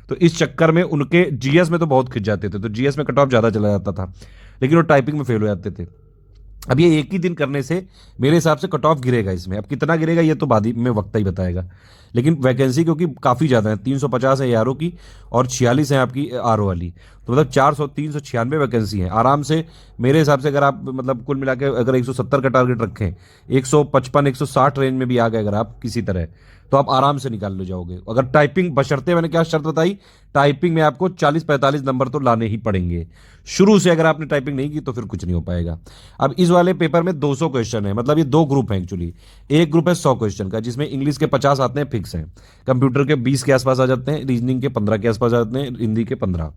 Speaker 1: तो इस चक्कर में उनके जीएस में तो बहुत खिंच जाते थे, तो जीएस में कट ऑफ ज़्यादा चला जाता था, लेकिन वो टाइपिंग में फेल हो जाते थे। अब ये एक ही दिन करने से मेरे हिसाब से कट ऑफ गिरेगा इसमें। अब कितना गिरेगा ये तो बाद ही में वक्त ही बताएगा, लेकिन वैकेंसी क्योंकि काफ़ी ज़्यादा है, 350 है आरओ की और 46 है आपकी आरओ वाली, तो मतलब 396 वैकेंसी है आराम से। मेरे हिसाब से अगर आप मतलब कुल मिला के अगर 170 का टारगेट रखें, 155-160 रेंज में भी आ गए अगर आप किसी तरह, तो आप आराम से निकाल ले जाओगे। अगर टाइपिंग, बशर्ते मैंने क्या शर्त बताई, टाइपिंग में आपको 40-45 नंबर तो लाने ही पड़ेंगे शुरू से। अगर आपने टाइपिंग नहीं की तो फिर कुछ नहीं हो पाएगा। अब इस वाले पेपर में 200 क्वेश्चन है, मतलब ये दो ग्रुप हैं एक्चुअली। एक ग्रुप है 100 क्वेश्चन का, जिसमें इंग्लिश के 50 आते हैं फिक्स हैं, कंप्यूटर के 20 के आसपास आ जाते हैं, रीजनिंग के 15 के आसपास आ जाते हैं, हिंदी के 15।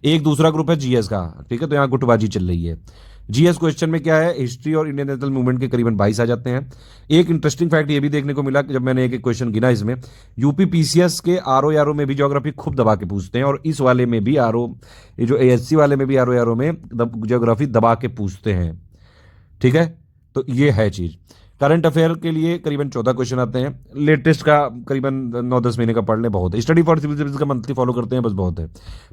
Speaker 1: एक दूसरा ग्रुप है जीएस का, ठीक है, तो यहाँ गुटबाजी चल रही है। जीएस क्वेश्चन में क्या है, हिस्ट्री और इंडियन नेशनल मूवमेंट के करीबन 22 आ जाते हैं। एक इंटरेस्टिंग फैक्ट ये भी देखने को मिला कि जब मैंने एक एक क्वेश्चन गिना इसमें, यूपी पीसीएस के आरओ यारो में भी ज्योग्राफी खूब दबा के पूछते हैं, और इस वाले में भी आरओ, ये जो एएससी वाले में भी आरओ यारो में ज्योग्राफी दबा के पूछते हैं। ठीक है, तो ये है चीज। करंट अफेयर के लिए करीबन 14 क्वेश्चन आते हैं, लेटेस्ट का करीबन 9-10 महीने का पढ़ लें बहुत है। स्टडी फॉर सिविल सर्विस का मंथली फॉलो करते हैं, बस बहुत है।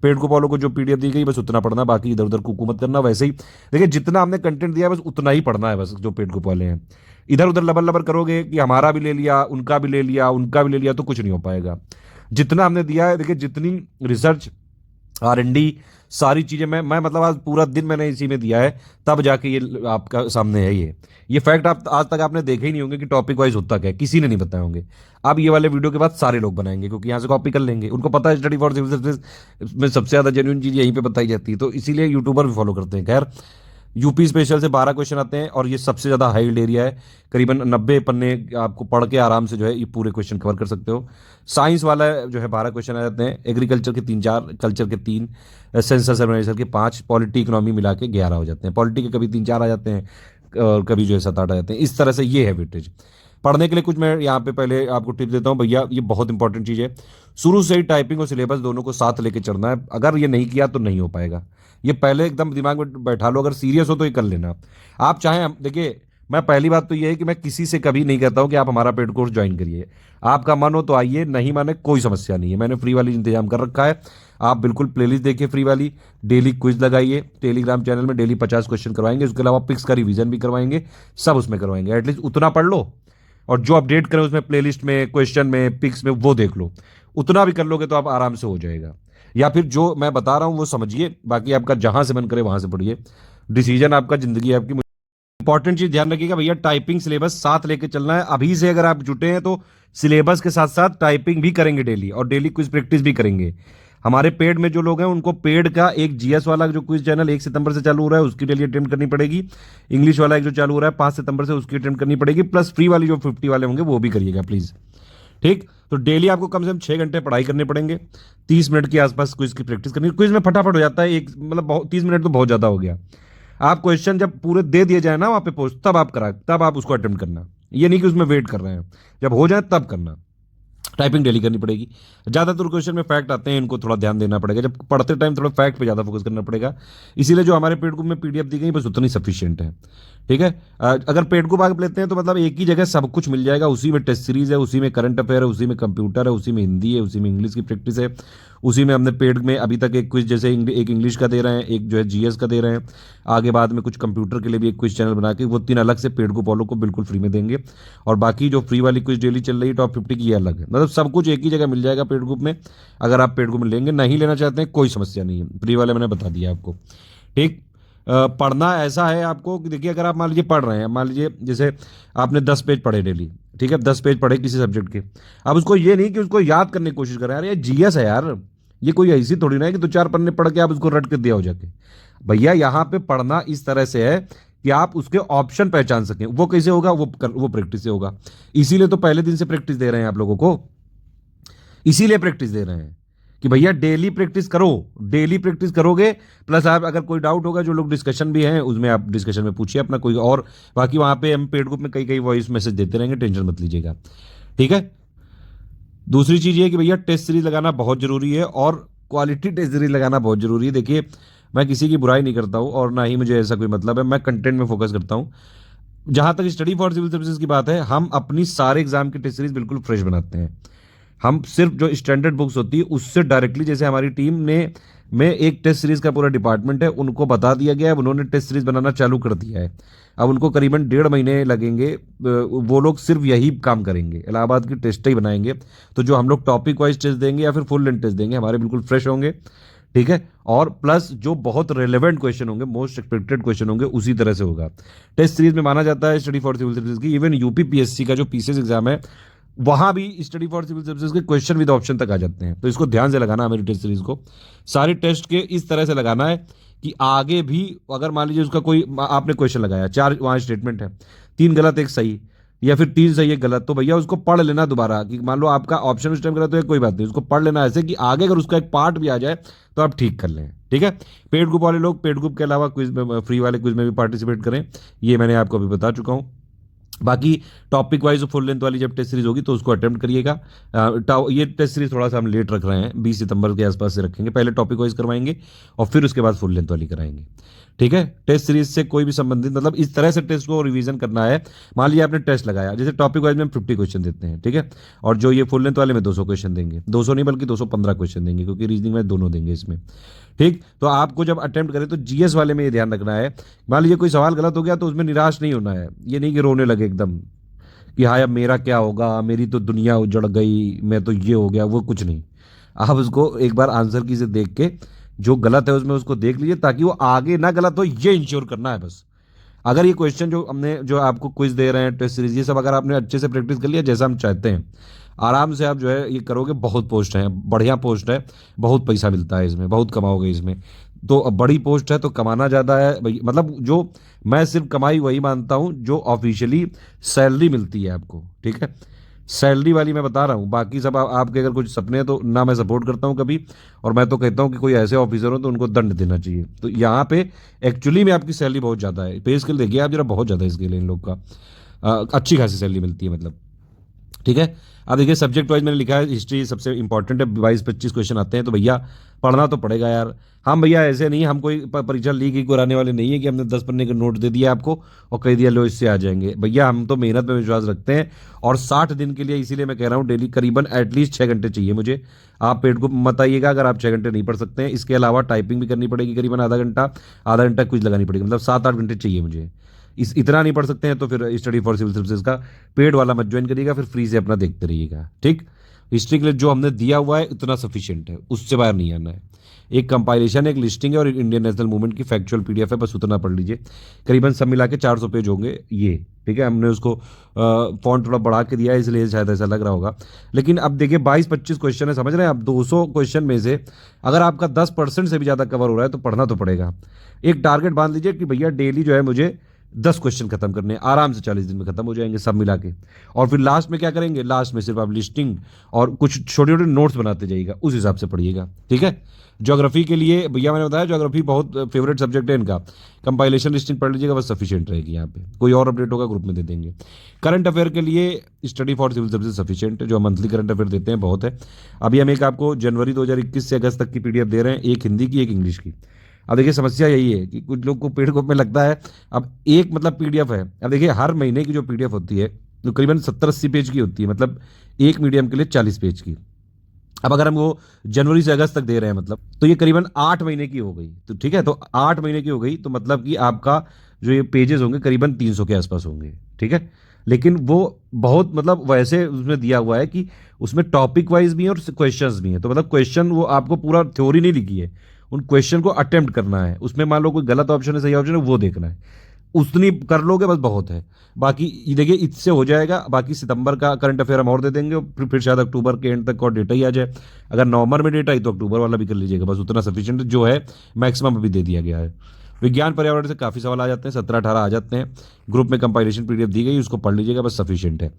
Speaker 1: पेड को फॉलो को जो पीडीएफ दी गई बस उतना पढ़ना, बाकी इधर उधर कुकू मत करना। वैसे ही देखिए, जितना हमने कंटेंट दिया है बस उतना ही पढ़ना है, बस जो पेड को वाले हैं। इधर उधर लबर लबर करोगे कि हमारा भी ले लिया, उनका भी ले लिया, उनका भी ले लिया, तो कुछ नहीं हो पाएगा। जितना हमने दिया है, देखिए जितनी रिसर्च, आर&डी, सारी चीजें मैं मतलब आज पूरा दिन मैंने इसी में दिया है, तब जाके ये आपका सामने है। ये फैक्ट आप आज तक आपने देखे ही नहीं होंगे कि टॉपिक वाइज होता क्या है, किसी ने नहीं बताए होंगे। अब ये वाले वीडियो के बाद सारे लोग बनाएंगे, क्योंकि यहाँ से कॉपी कर लेंगे। उनको पता है स्टडी फॉर सिविल सर्विस में सबसे ज्यादा जेन्युइन चीज यहीं पे बताई जाती है, तो इसीलिए यूट्यूबर भी फॉलो करते हैं। खैर, यूपी स्पेशल से 12 क्वेश्चन आते हैं, और ये सबसे ज्यादा हाई एरिया है। करीबन 90 पन्ने आपको पढ़ के आराम से जो है ये पूरे क्वेश्चन कवर कर सकते हो। साइंस वाला जो है 12 क्वेश्चन आ जाते हैं, एग्रीकल्चर के 3-4, कल्चर के 3, सेंसस ऑर्गेनाइजेशन के 5, पॉलिटी इकोनॉमी मिला के 11 हो जाते हैं। पॉलिटी के कभी 3-4 आ जाते हैं, और कभी जो है 7-8 आ जाते हैं। इस तरह से ये है वेटेज। पढ़ने के लिए कुछ मैं यहाँ पे पहले आपको टिप देता हूँ भैया, ये बहुत इंपॉर्टेंट चीज़ है। शुरू से ही टाइपिंग और सिलेबस दोनों को साथ लेके चलना है। अगर ये नहीं किया तो नहीं हो पाएगा। ये पहले एकदम दिमाग में बैठा लो, अगर सीरियस हो तो ये कर लेना। आप चाहें, देखिए मैं पहली बात तो ये है कि मैं किसी से कभी नहीं कहता हूँ कि आप हमारा पेड कोर्स ज्वाइन करिए। आपका मन हो तो आइए, नहीं माने कोई समस्या नहीं है। मैंने फ्री वाली इंतजाम कर रखा है। आप बिल्कुल प्लेलिस्ट देखिए फ्री वाली, डेली क्विज लगाइए, टेलीग्राम चैनल में डेली 50 क्वेश्चन करवाएंगे, उसके अलावा पिक्स का रिवीजन भी करवाएंगे, सब उसमें करवाएंगे। एटलीस्ट उतना पढ़ लो, और जो अपडेट करें उसमें प्लेलिस्ट में, क्वेश्चन में, पिक्स में, वो देख लो। उतना भी कर लोगे तो आप आराम से हो जाएगा। या फिर जो मैं बता रहा हूं वो समझिए, बाकी आपका जहां से मन करे वहां से पढ़िए। डिसीजन आपका, जिंदगी आपकी। इंपॉर्टेंट चीज ध्यान रखिएगा भैया, टाइपिंग सिलेबस साथ लेके चलना है। अभी से अगर आप जुटे हैं तो सिलेबस के साथ साथ टाइपिंग भी करेंगे डेली, और डेली क्विज प्रैक्टिस भी करेंगे। हमारे पेड में जो लोग हैं उनको पेड का एक जीएस वाला जो क्विज चैनल 1 सितंबर से चालू हो रहा है उसकी डेली अटेम्प्ट करनी पड़ेगी। इंग्लिश वाला एक जो चालू हो रहा है 5 सितंबर से, उसकी अटेम्प्ट करनी पड़ेगी। प्लस फ्री वाली जो 50 वाले होंगे वो भी करिएगा प्लीज। ठीक, तो डेली आपको कम से कम 6 घंटे पढ़ाई करने पड़ेंगे। 30 मिनट के आसपास क्विज की प्रैक्टिस करनी। क्विज में फटाफट हो जाता है, एक मतलब 30 मिनट तो बहुत ज्यादा हो गया। आप क्वेश्चन जब पूरे दे दिए जाए ना वहां पे पोस्ट, तब आप उसको अटेम्प्ट करना। ये नहीं कि उसमें वेट कर रहे हैं, जब हो जाए तब करना। टाइपिंग डेली करनी पड़ेगी। ज्यादातर क्वेश्चन में फैक्ट आते हैं, इनको थोड़ा ध्यान देना पड़ेगा। जब पढ़ते टाइम थोड़ा फैक्ट पे ज्यादा फोकस करना पड़ेगा। इसीलिए जो हमारे पेड ग्रुप में पीडीएफ दी गई बस उतनी सफिशिएंट है। ठीक है, अगर पेड ग्रुप आगे लेते हैं तो मतलब एक ही जगह सब कुछ मिल जाएगा। उसी में टेस्ट सीरीज है, उसी में करंट अफेयर है, उसी में कंप्यूटर है, उसी में हिंदी है, उसी में इंग्लिश की प्रैक्टिस है, उसी में हमने पेड में अभी तक एक क्विज, जैसे एक इंग्लिश का दे रहे हैं, एक जो है जीएस का दे रहे हैं। आगे बाद में कुछ कंप्यूटर के लिए भी एक क्विज चैनल बना के वो 3 अलग से पेड को फॉलो को बिल्कुल फ्री में देंगे। और बाकी जो फ्री वाली क्विज डेली चल रही है टॉप 50 की, ये अलग है। मतलब सब कुछ एक ही जगह मिल जाएगा पेड ग्रुप में। अगर आप पेड ग्रुप में लेंगे, नहीं लेना चाहते हैं, कोई समस्या नहीं है। फ्री वाले मैंने बता दिया आपको। ठीक, पढ़ना ऐसा है आपको कि देखिए, अगर आप मान लीजिए पढ़ रहे हैं, मान लीजिए जैसे आपने 10 पेज पढ़े डेली, ठीक है, 10 पेज पढ़े किसी सब्जेक्ट के। अब उसको ये नहीं कि उसको याद करने की कोशिश करें, यार ये जीएस है यार, ये कोई ऐसी थोड़ी ना है कि 2-4 पन्ने पढ़ के आप उसको रट के दिया हो जाके। भैया यहाँ पे पढ़ना इस तरह से है कि आप उसके ऑप्शन पहचान सकें। वो कैसे होगा, वो प्रैक्टिस से होगा। इसीलिए तो पहले दिन से प्रैक्टिस दे रहे हैं आप लोगों को, इसीलिए प्रैक्टिस दे रहे हैं कि भैया डेली प्रैक्टिस करो। डेली प्रैक्टिस करोगे, प्लस आप अगर कोई डाउट होगा, जो लोग डिस्कशन भी हैं उसमें आप डिस्कशन में पूछिए अपना कोई और। बाकी वहां पे हम पेड ग्रुप में कई कई वॉइस मैसेज देते रहेंगे, टेंशन मत लीजिएगा। ठीक है, दूसरी चीज ये है कि भैया टेस्ट सीरीज लगाना बहुत जरूरी है, और क्वालिटी टेस्ट सीरीज लगाना बहुत जरूरी है। देखिए, मैं किसी की बुराई नहीं करता हूं, और ना ही मुझे ऐसा कोई मतलब है। मैं कंटेंट में फोकस करता हूं। जहां तक स्टडी फॉर सिविल सर्विसेज की बात है, हम अपनी सारे एग्जाम की टेस्ट सीरीज बिल्कुल फ्रेश बनाते हैं। हम सिर्फ जो स्टैंडर्ड बुक्स होती है उससे डायरेक्टली, जैसे हमारी टीम ने में एक टेस्ट सीरीज का पूरा डिपार्टमेंट है, उनको बता दिया गया है, उन्होंने टेस्ट सीरीज बनाना चालू कर दिया है। अब उनको करीबन 1.5 महीने लगेंगे। वो लोग सिर्फ यही काम करेंगे, इलाहाबाद की टेस्ट ही बनाएंगे। तो जो हम लोग टॉपिक वाइज टेस्ट देंगे या फिर फुल लेंथ टेस्ट देंगे, हमारे बिल्कुल फ्रेश होंगे। ठीक है, और प्लस जो बहुत रेलेवेंट क्वेश्चन होंगे, मोस्ट एक्सपेक्टेड क्वेश्चन होंगे, उसी तरह से होगा। टेस्ट सीरीज में माना जाता है स्टडी फॉर सिविल सर्विसेज की। इवन यूपी पीएससी का जो पीसीएस एग्जाम है वहां भी स्टडी फॉर सिविल सर्विसेज के क्वेश्चन विद ऑप्शन तक आ जाते हैं। तो इसको ध्यान से लगाना है मेरी टेस्ट सीरीज को, सारी टेस्ट के इस तरह से लगाना है कि आगे भी अगर मान लीजिए उसका कोई आपने क्वेश्चन लगाया, 4 वहां स्टेटमेंट है, 3 गलत 1 सही, या फिर 3 सही 1 गलत, तो भैया उसको पढ़ लेना दोबारा कि मान लो आपका ऑप्शन उस टाइम गलत है, कोई बात नहीं, उसको पढ़ लेना ऐसे कि आगे अगर उसका एक पार्ट भी आ जाए तो आप ठीक कर लें। ठीक है, पेड ग्रुप वाले लोग पेड ग्रुप के अलावा क्विज में, फ्री वाले क्विज में भी पार्टिसिपेट करें, ये मैंने आपको अभी बता चुका हूँ। बाकी टॉपिक वाइज फुल लेंथ वाली जब टेस्ट सीरीज होगी तो उसको अटेम्प्ट करिएगा। ये टेस्ट सीरीज थोड़ा सा हम लेट रख रहे हैं, 20 सितंबर के आसपास से रखेंगे, पहले टॉपिक वाइज करवाएंगे और फिर उसके बाद फुल लेंथ वाली कराएंगे। ठीक है, टेस्ट सीरीज से कोई भी संबंधित मतलब इस तरह से टेस्ट को रिवीजन करना है। मान लीजिए आपने टेस्ट लगाया, जैसे टॉपिक वाइज में हम 50 क्वेश्चन देते हैं, ठीक है, और जो ये फुल लेंथ वाले में 200 क्वेश्चन देंगे, 200 नहीं बल्कि 215 क्वेश्चन देंगे, क्योंकि रीजनिंग में दोनों देंगे इसमें। ठीक, तो आपको जब अटेम्प्ट करें तो जीएस वाले में ये ध्यान रखना है, मान लीजिए कोई सवाल गलत हो गया तो उसमें निराश नहीं होना है, ये नहीं कि रोने लगे एकदम कि हाय अब मेरा क्या होगा, मेरी तो दुनिया उजड़ गई, मैं तो ये हो गया, वो कुछ नहीं। आप उसको एक बार आंसर की से देख के जो गलत है उसमें उसको देख लीजिए, ताकि वो आगे ना गलत हो, ये इंश्योर करना है बस। अगर ये क्वेश्चन जो हमने जो आपको क्विज दे रहे हैं टेस्ट सीरीज, ये सब अगर आपने अच्छे से प्रैक्टिस कर लिया जैसा हम चाहते हैं, आराम से आप जो है ये करोगे, बहुत पोस्ट है, बढ़िया पोस्ट है, बहुत पैसा मिलता है इसमें, बहुत कमाओगे इसमें। तो बड़ी पोस्ट है तो कमाना ज़्यादा है मतलब जो मैं सिर्फ कमाई वही मानता हूँ जो ऑफिशियली सैलरी मिलती है आपको। ठीक है, सैलरी वाली मैं बता रहा हूँ, बाकी सब आपके अगर कुछ सपने हैं तो ना मैं सपोर्ट करता हूँ कभी, और मैं तो कहता हूँ कि कोई ऐसे ऑफिसर हो तो उनको दंड देना चाहिए। तो यहाँ पे एक्चुअली में आपकी सैलरी बहुत ज़्यादा है, पे स्केल देखिए आप जरा, बहुत ज़्यादा स्केल है इन लोग का, अच्छी खासी सैलरी मिलती है मतलब। ठीक है, अब देखिए सब्जेक्ट वाइज मैंने लिखा है हिस्ट्री सबसे इंपॉर्टेंट है, 22-25 क्वेश्चन आते हैं, तो भैया पढ़ना तो पड़ेगा यार। हम भैया ऐसे नहीं, हम कोई परीक्षा लीक ही कराने वाले नहीं है कि हमने 10 पन्ने का नोट दे दिया आपको और कह दिया लो इससे आ जाएंगे। भैया हम तो मेहनत में विश्वास रखते हैं, और 60 दिन के लिए इसीलिए मैं कह रहा हूँ डेली करीबन एटलीस्ट 6 घंटे चाहिए मुझे। आप पेट को मत आइएगा अगर आप 6 घंटे नहीं पढ़ सकते हैं, इसके अलावा टाइपिंग भी करनी पड़ेगी करीबन आधा घंटा कुछ लगानी पड़ेगी, मतलब 7-8 घंटे चाहिए मुझे। इस इतना नहीं पढ़ सकते हैं तो फिर स्टडी फॉर सिविल सर्विसेज का पेड वाला मत ज्वाइन करिएगा, फिर फ्री से अपना देखते रहिएगा। ठीक, हिस्ट्री के लिए जो हमने दिया हुआ है इतना सफिशिएंट है, उससे बाहर नहीं आना है। एक कंपाइलेशन है, एक लिस्टिंग है और एक इंडियन नेशनल मूवमेंट की फैक्चुअल पीडीएफ है, बस उतना पढ़ लीजिए। करीबन सब मिला के 400 पेज होंगे ये। ठीक है, हमने उसको फॉन्ट थोड़ा बढ़ा के दिया है इसलिए शायद ऐसा लग रहा होगा, लेकिन अब देखिए 22-25 क्वेश्चन है, समझ रहे हैं आप, 200 क्वेश्चन में से अगर आपका 10% से भी ज़्यादा कवर हो रहा है तो पढ़ना तो पड़ेगा। एक टारगेट बांध लीजिए कि भैया डेली जो है मुझे 10 क्वेश्चन खत्म करने, आराम से 40 दिन में खत्म हो जाएंगे सब मिला के। और फिर लास्ट में क्या करेंगे, लास्ट में सिर्फ आप लिस्टिंग और कुछ छोटे छोटे नोट्स बनाते जाइएगा, उस हिसाब से पढ़िएगा। ठीक है, ज्योग्राफी के लिए भैया मैंने बताया ज्योग्राफी बहुत फेवरेट सब्जेक्ट है इनका, कंपाइलेशन लिस्टिंग पढ़ लीजिएगा बस सफिशिएंट रहेगी, यहाँ पे कोई और अपडेट होगा ग्रुप में दे देंगे। करंट अफेयर के लिए study for civil services sufficient है, जो मंथली करंट अफेयर देते हैं बहुत है। अभी हम एक आपको जनवरी 2021 से अगस्त तक की पीडीएफ दे रहे हैं, एक हिंदी की एक इंग्लिश की। अब देखिए समस्या यही है कि कुछ लोग को पेड ग्रुप में लगता है अब एक मतलब पीडीएफ है, अब देखिए हर महीने की जो पीडीएफ होती है जो करीबन 70-80 पेज की होती है, मतलब एक मीडियम के लिए 40 पेज की। अब अगर हम वो जनवरी से अगस्त तक दे रहे हैं मतलब, तो ये करीबन 8 महीने की हो गई। तो ठीक है, तो 8 महीने की हो गई तो मतलब कि आपका जो ये पेजेस होंगे करीबन 300 के आसपास होंगे। ठीक है, लेकिन वो बहुत मतलब वैसे उसमें दिया हुआ है कि उसमें टॉपिक वाइज भी है और क्वेश्चंस भी हैं, तो मतलब क्वेश्चन वो आपको पूरा थ्योरी नहीं लिखी है, उन क्वेश्चन को अटेम्प्ट करना है, उसमें मान लो कोई गलत ऑप्शन है सही ऑप्शन है वो देखना है, उतनी कर लोगे बस बहुत है। बाकी ये देखिए इससे हो जाएगा, बाकी सितंबर का करंट अफेयर हम और दे देंगे, फिर शायद अक्टूबर के एंड तक और डेटा ही आ जाए। अगर नवंबर में डेटा आई तो अक्टूबर वाला भी कर लीजिएगा, बस उतना सफिशिएंट जो है मैक्सिमम अभी दे दिया गया है। विज्ञान पर्यावरण से काफ़ी सवाल आ जाते हैं, 17-18 आ जाते हैं, ग्रुप में कंपाइलेशन पीडीएफ दी गई, उसको पढ़ लीजिएगा बस सफिशिएंट है।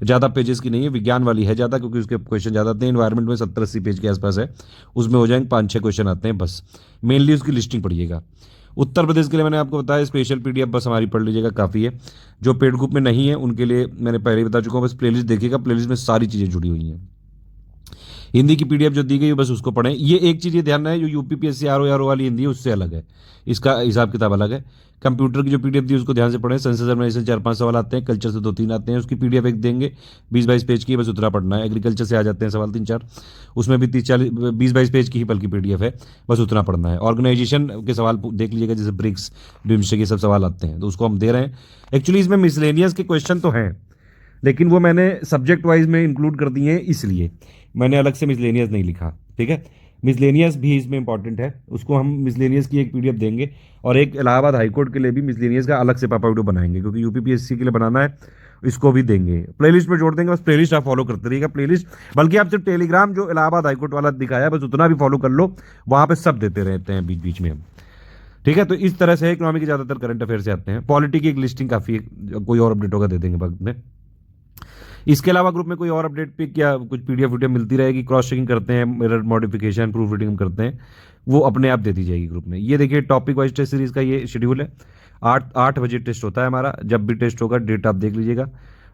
Speaker 1: ज़्यादा पेजेस की नहीं है, विज्ञान वाली है ज़्यादा क्योंकि उसके क्वेश्चन ज़्यादा आते हैं। इन्वायरमेंट में 70-80 पेज के आसपास है, उसमें हो जाएंगे 5-6 क्वेश्चन आते हैं बस, मेनली उसकी लिस्टिंग पढ़िएगा। उत्तर प्रदेश के लिए मैंने आपको बताया स्पेशल पीडीएफ बस हमारी पढ़ लीजिएगा काफ़ी है। जो पेड ग्रुप में नहीं है उनके लिए मैंने पहले ही बता चुका हूँ, बस प्लेलिस्ट देखिएगा, प्लेलिस्ट में सारी चीज़ें जुड़ी हुई हैं। हिंदी की पीडीएफ जो दी गई है बस उसको पढ़ें। ये एक चीज़ ये ध्यान है, जो यूपीपीएससी आरओ वाली हिंदी है उससे अलग है, इसका हिसाब किताब अलग है। कंप्यूटर की जो पीडीएफ दी उसको ध्यान से पढ़ें, सेंसस एग्जामिनेशन 4-5 सवाल आते हैं, कल्चर से 2-3 आते हैं, उसकी पीडीएफ एक देंगे 20-22 पेज की, बस उतना पढ़ना है। एग्रीकल्चर से आ जाते हैं सवाल 3-4, उसमें भी 20-22 पेज की ही बल्कि पीडीएफ है, बस उतना पढ़ना है। ऑर्गेनाइजेशन के सवाल देख लीजिएगा, जैसे ब्रिक्स बिम्स्टेक ये सब सवाल आते हैं तो उसको हम दे रहे हैं। एक्चुअली इसमें मिसलेनियस के क्वेश्चन तो हैं, लेकिन वो मैंने सब्जेक्ट वाइज में इंक्लूड कर दिए हैं, इसलिए मैंने अलग से मिसलेनियस नहीं लिखा। ठीक है, मिसलेनियस भी इसमें इंपॉर्टेंट है, उसको हम मिसलेनियस की एक पीडीएफ देंगे, और एक इलाहाबाद हाईकोर्ट के लिए भी मिसलेनियस का अलग से पापा वीडियो बनाएंगे, क्योंकि यूपीपीएससी के लिए बनाना है, इसको भी देंगे, प्लेलिस्ट में जोड़ देंगे। बस प्लेलिस्ट आप फॉलो करते रहिएगा, प्लेलिस्ट, बल्कि आप सिर्फ टेलीग्राम जो इलाहाबाद हाईकोर्ट वाला दिखाया बस उतना भी फॉलो कर लो, वहां पे सब देते रहते हैं बीच बीच में हम। ठीक है, तो इस तरह से इकोनॉमी के ज्यादातर करंट अफेयर से आते हैं। पॉलिटी की एक लिस्टिंग काफी है, कोई और अपडेट होगा दे देंगे बाद में। इसके अलावा ग्रुप में कोई और अपडेट पे क्या कुछ पीडीएफ वीडियो मिलती रहेगी, क्रॉस चेकिंग करते हैं, मिरर मॉडिफिकेशन, प्रूफ रीडिंग करते हैं, वो अपने आप दे दी जाएगी ग्रुप में। ये देखिए टॉपिक वाइज टेस्ट सीरीज का ये शेड्यूल है। 8 बजे टेस्ट होता है हमारा, जब भी टेस्ट होगा डेट आप देख लीजिएगा।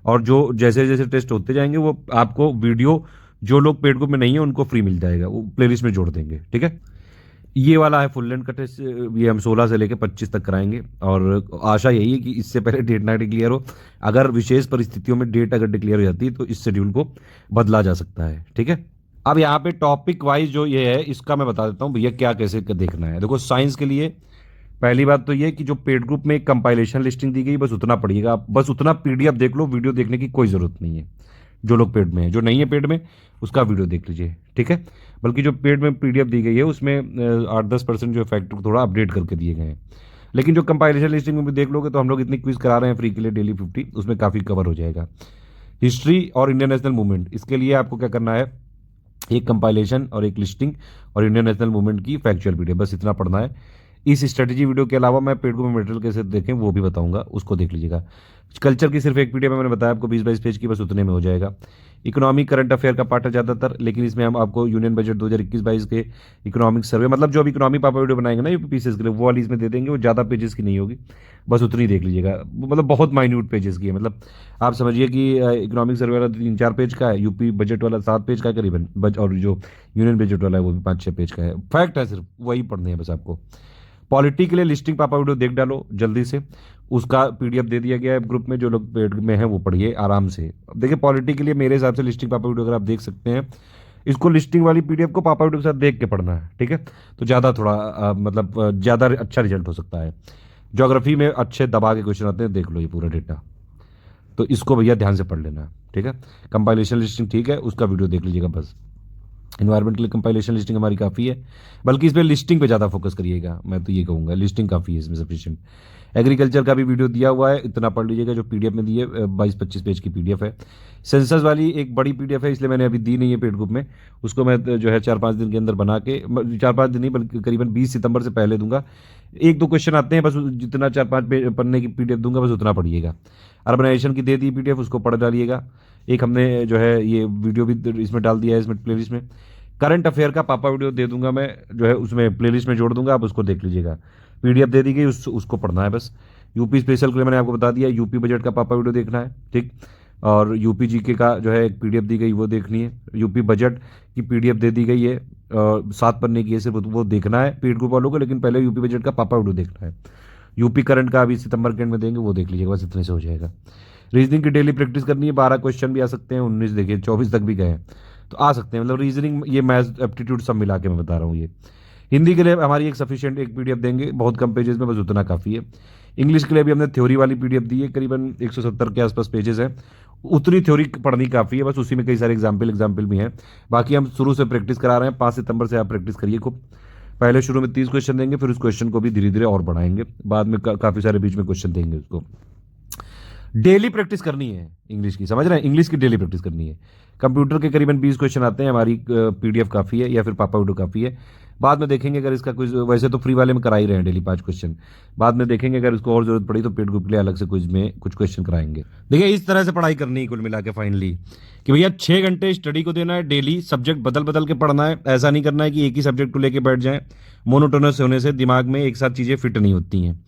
Speaker 1: और जो जैसे जैसे टेस्ट होते जाएंगे वो आपको वीडियो, जो लोग पेड ग्रुप में नहीं है उनको फ्री मिल जाएगा, वो प्लेलिस्ट में जोड़ देंगे। ठीक है, ये वाला है फुल लेंथ का टेस्ट, ये हम 16 से लेकर 25 तक कराएंगे, और आशा यही है कि इससे पहले डेट ना डिक्लेयर हो। अगर विशेष परिस्थितियों में डेट अगर डिक्लेयर हो जाती है तो इस शेड्यूल को बदला जा सकता है। ठीक है, अब यहाँ पे टॉपिक वाइज जो ये है इसका मैं बता देता हूँ भैया क्या कैसे देखना है। देखो साइंस के लिए पहली बात तो ये कि जो पेड ग्रुप में कंपाइलेशन लिस्टिंग दी गई बस उतना पढ़िएगा, बस उतना पीडीएफ देख लो, वीडियो देखने की कोई जरूरत नहीं है। जो लोग पेड में है, जो नहीं है पेड में उसका वीडियो देख लीजिए। ठीक है, बल्कि जो पेड में पीडीएफ दी गई है उसमें 8-10% जो फैक्ट थोड़ा अपडेट करके दिए गए हैं। लेकिन जो कंपाइलेशन लिस्टिंग में भी देख लोगे तो हम लोग इतनी क्विज करा रहे हैं फ्री के लिए डेली 50, उसमें काफ़ी कवर हो जाएगा। हिस्ट्री और इंडियन नेशनल मूवमेंट, इसके लिए आपको क्या करना है, एक कंपाइलेशन और एक लिस्टिंग और इंडियन नेशनल मूवमेंट की फैक्चुअल वीडियो, बस इतना पढ़ना है। इस स्ट्रेटेजी वीडियो के अलावा मैं पेड ग्रुप में मटेरियल कैसे देखें वो भी बताऊंगा, उसको देख लीजिएगा। कल्चर की सिर्फ एक पीडीएफ मैंने बताया आपको 20-22 पेज की, बस उतने में हो जाएगा। इकोनॉमिक करंट अफेयर का पार्ट है ज़्यादातर, लेकिन इसमें हम आपको यूनियन बजट 2021-22 के इकोनॉमिक सर्वे, मतलब जो अभी इकोनॉमी पापा वीडियो बनाएंगे ना यूपीपीसीएस के लिए, वो वाली इसमें दे देंगे। वो ज़्यादा पेजेस की नहीं होगी, बस उतनी देख लीजिएगा, मतलब बहुत माइन्यूट पेजेस की है। मतलब आप समझिए कि इकोनॉमिक सर्वे वाला 3-4 पेज का है, यूपी बजट वाला 7 पेज का है करीबन, और जो यूनियन बजट वाला है वो भी 5-6 पेज का है। फैक्ट है, सिर्फ वही पढ़ने हैं बस आपको। पॉलिटी के लिए लिस्टिंग पापा वीडियो देख डालो जल्दी से, उसका पीडीएफ दे दिया गया है ग्रुप में, जो लोग पेड में हैं वो पढ़िए आराम से। अब देखिए पॉलिटी के लिए मेरे हिसाब से लिस्टिंग पापा वीडियो अगर आप देख सकते हैं, इसको लिस्टिंग वाली पीडीएफ को पापा वीडियो के साथ देख के पढ़ना है। ठीक है, तो ज़्यादा थोड़ा मतलब ज़्यादा अच्छा रिजल्ट हो सकता है। ज्योग्राफी में अच्छे दबा के क्वेश्चन आते हैं, देख लो ये पूरा डेटा, तो इसको भैया ध्यान से पढ़ लेना। ठीक है, कंपाइलेशन लिस्टिंग ठीक है, उसका वीडियो देख लीजिएगा बस। इन्वायरमेंट के लिए कंपाइलेशन लिस्टिंग हमारी काफ़ी है, बल्कि इस पर लिस्टिंग पे ज़्यादा फोकस करिएगा, मैं तो ये कहूँगा लिस्टिंग काफ़ी है इसमें सफिशिएंट। एग्रीकल्चर का भी वीडियो दिया हुआ है, इतना पढ़ लीजिएगा जो पीडीएफ में दी है, 22-25 पेज की पीडीएफ है। सेंसस वाली एक बड़ी पीडीएफ है, इसलिए मैंने अभी दी नहीं है पेड ग्रुप में, उसको मैं जो है 4-5 दिन के अंदर बना के, 4-5 दिन नहीं बल्कि करीबन 20 सितंबर से पहले दूंगा। 1-2 क्वेश्चन आते हैं बस, जितना 4-5 पन्ने की पीडीएफ दूंगा बस उतना पढ़िएगा। अर्बनाइजेशन की दे दी पीडीएफ, उसको पढ़ डालिएगा। एक हमने जो है ये वीडियो भी इसमें डाल दिया है, इसमें प्लेलिस्ट में। करंट अफेयर का पापा वीडियो दे दूंगा मैं, जो है उसमें प्लेलिस्ट में जोड़ दूंगा, आप उसको देख लीजिएगा। पीडीएफ दे दी गई, उसको पढ़ना है बस। यूपी स्पेशल के लिए मैंने आपको बता दिया, यूपी बजट का पापा वीडियो देखना है। ठीक, और यूपी जीके का जो है एक पीडीएफ दी गई वो देखनी है। यूपी बजट की पीडीएफ दे दी गई है, 7 पन्ने की है सिर्फ, वो देखना है पेड ग्रुप वालों को, लेकिन पहले यूपी बजट का पापा वीडियो देखना है। यूपी करंट का अभी सितंबर के एंड में देंगे, वो देख लीजिएगा, बस इतने से हो जाएगा। रीजनिंग की डेली प्रैक्टिस करनी है, 12 क्वेश्चन भी आ सकते हैं, 19 देखिए 24 तक भी गए हैं तो आ सकते हैं। मतलब रीजनिंग, ये मैथ्स एप्टीट्यूड सब मिला के मैं बता रहा हूँ ये। हिंदी के लिए हमारी एक सफिशिएंट एक पीडीएफ देंगे, बहुत कम पेजेस में, बस उतना काफ़ी है। इंग्लिश के लिए भी हमने थ्योरी वाली पीडीएफ दी है, करीबन 170 के आसपास पेजेस हैं, उतनी थ्योरी पढ़नी काफ़ी है, बस उसी में कई सारे एग्जाम्पल भी हैं। बाकी हम शुरू से प्रैक्टिस करा रहे हैं, 5 सितंबर से आप प्रैक्टिस करिए खूब। पहले शुरू में 30 क्वेश्चन देंगे, फिर उस क्वेश्चन को भी धीरे धीरे और बढ़ाएंगे, बाद में काफ़ी सारे बीच में क्वेश्चन देंगे उसको। डेली प्रैक्टिस करनी है इंग्लिश की, समझ रहे हैं, इंग्लिश की डेली प्रैक्टिस करनी है। कंप्यूटर के करीबन 20 क्वेश्चन आते हैं, हमारी पीडीएफ काफ़ी है या फिर पापा वीडियो काफ़ी है। बाद में देखेंगे अगर इसका कुछ, वैसे तो फ्री वाले में करा ही रहे हैं डेली 5 क्वेश्चन, बाद में देखेंगे अगर इसको और जरूरत पड़ी तो पेड ग्रुप के लिए अलग से कुछ में कुछ क्वेश्चन कराएंगे। देखिए इस तरह से पढ़ाई करनी है कुल मिला के फाइनली, कि भैया 6 घंटे स्टडी को देना है डेली, सब्जेक्ट बदल बदल के पढ़ना है। ऐसा नहीं करना है कि एक ही सब्जेक्ट को लेके बैठ जाए, मोनोटोनस होने से दिमाग में एक साथ चीज़ें फिट नहीं होती हैं।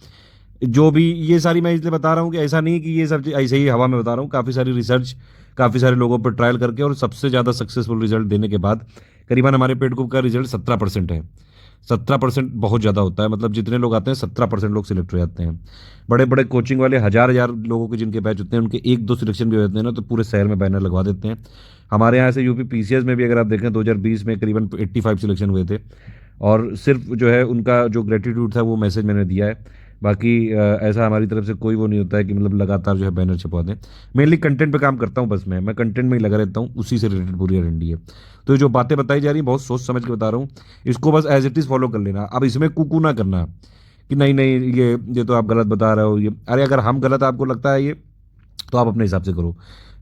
Speaker 1: जो भी ये सारी मैं इसलिए बता रहा हूँ कि ऐसा नहीं कि ये सब ऐसे ही हवा में बता रहा हूँ, काफ़ी सारी रिसर्च, काफ़ी सारे लोगों पर ट्रायल करके, और सबसे ज़्यादा सक्सेसफुल रिजल्ट देने के बाद करीबन हमारे पेड ग्रुप का रिजल्ट 17% है। 17% बहुत ज़्यादा होता है, मतलब जितने लोग आते हैं 17% लोग सिलेक्ट हो जाते हैं। बड़े बड़े कोचिंग वाले हजार लोगों के जिनके बैच होते हैं, उनके 1-2 सिलेक्शन भी हो जाते हैं ना, तो पूरे शहर में बैनर लगवा देते हैं। हमारे यहाँ से यूपी पीसीएस में भी अगर आप देखें 2020 में करीबन 85 सिलेक्शन हुए थे, और सिर्फ जो है उनका जो ग्रेटिट्यूड था वो मैसेज मैंने दिया है। बाकी ऐसा हमारी तरफ से कोई वो नहीं होता है कि मतलब लगातार जो है बैनर छपवा दें। मेनली कंटेंट पे काम करता हूँ बस, मैं कंटेंट में ही लगा रहता हूँ, उसी से रिलेटेड पूरी आरएनडी है। तो जो बातें बताई जा रही हैं बहुत सोच समझ के बता रहा हूँ, इसको बस एज इट इज़ फॉलो कर लेना। अब इसमें कुकू ना करना कि नहीं नहीं ये तो आप गलत बता रहे हो, ये अरे अगर हम गलत आपको लगता है ये
Speaker 2: तो आप अपने हिसाब से करो।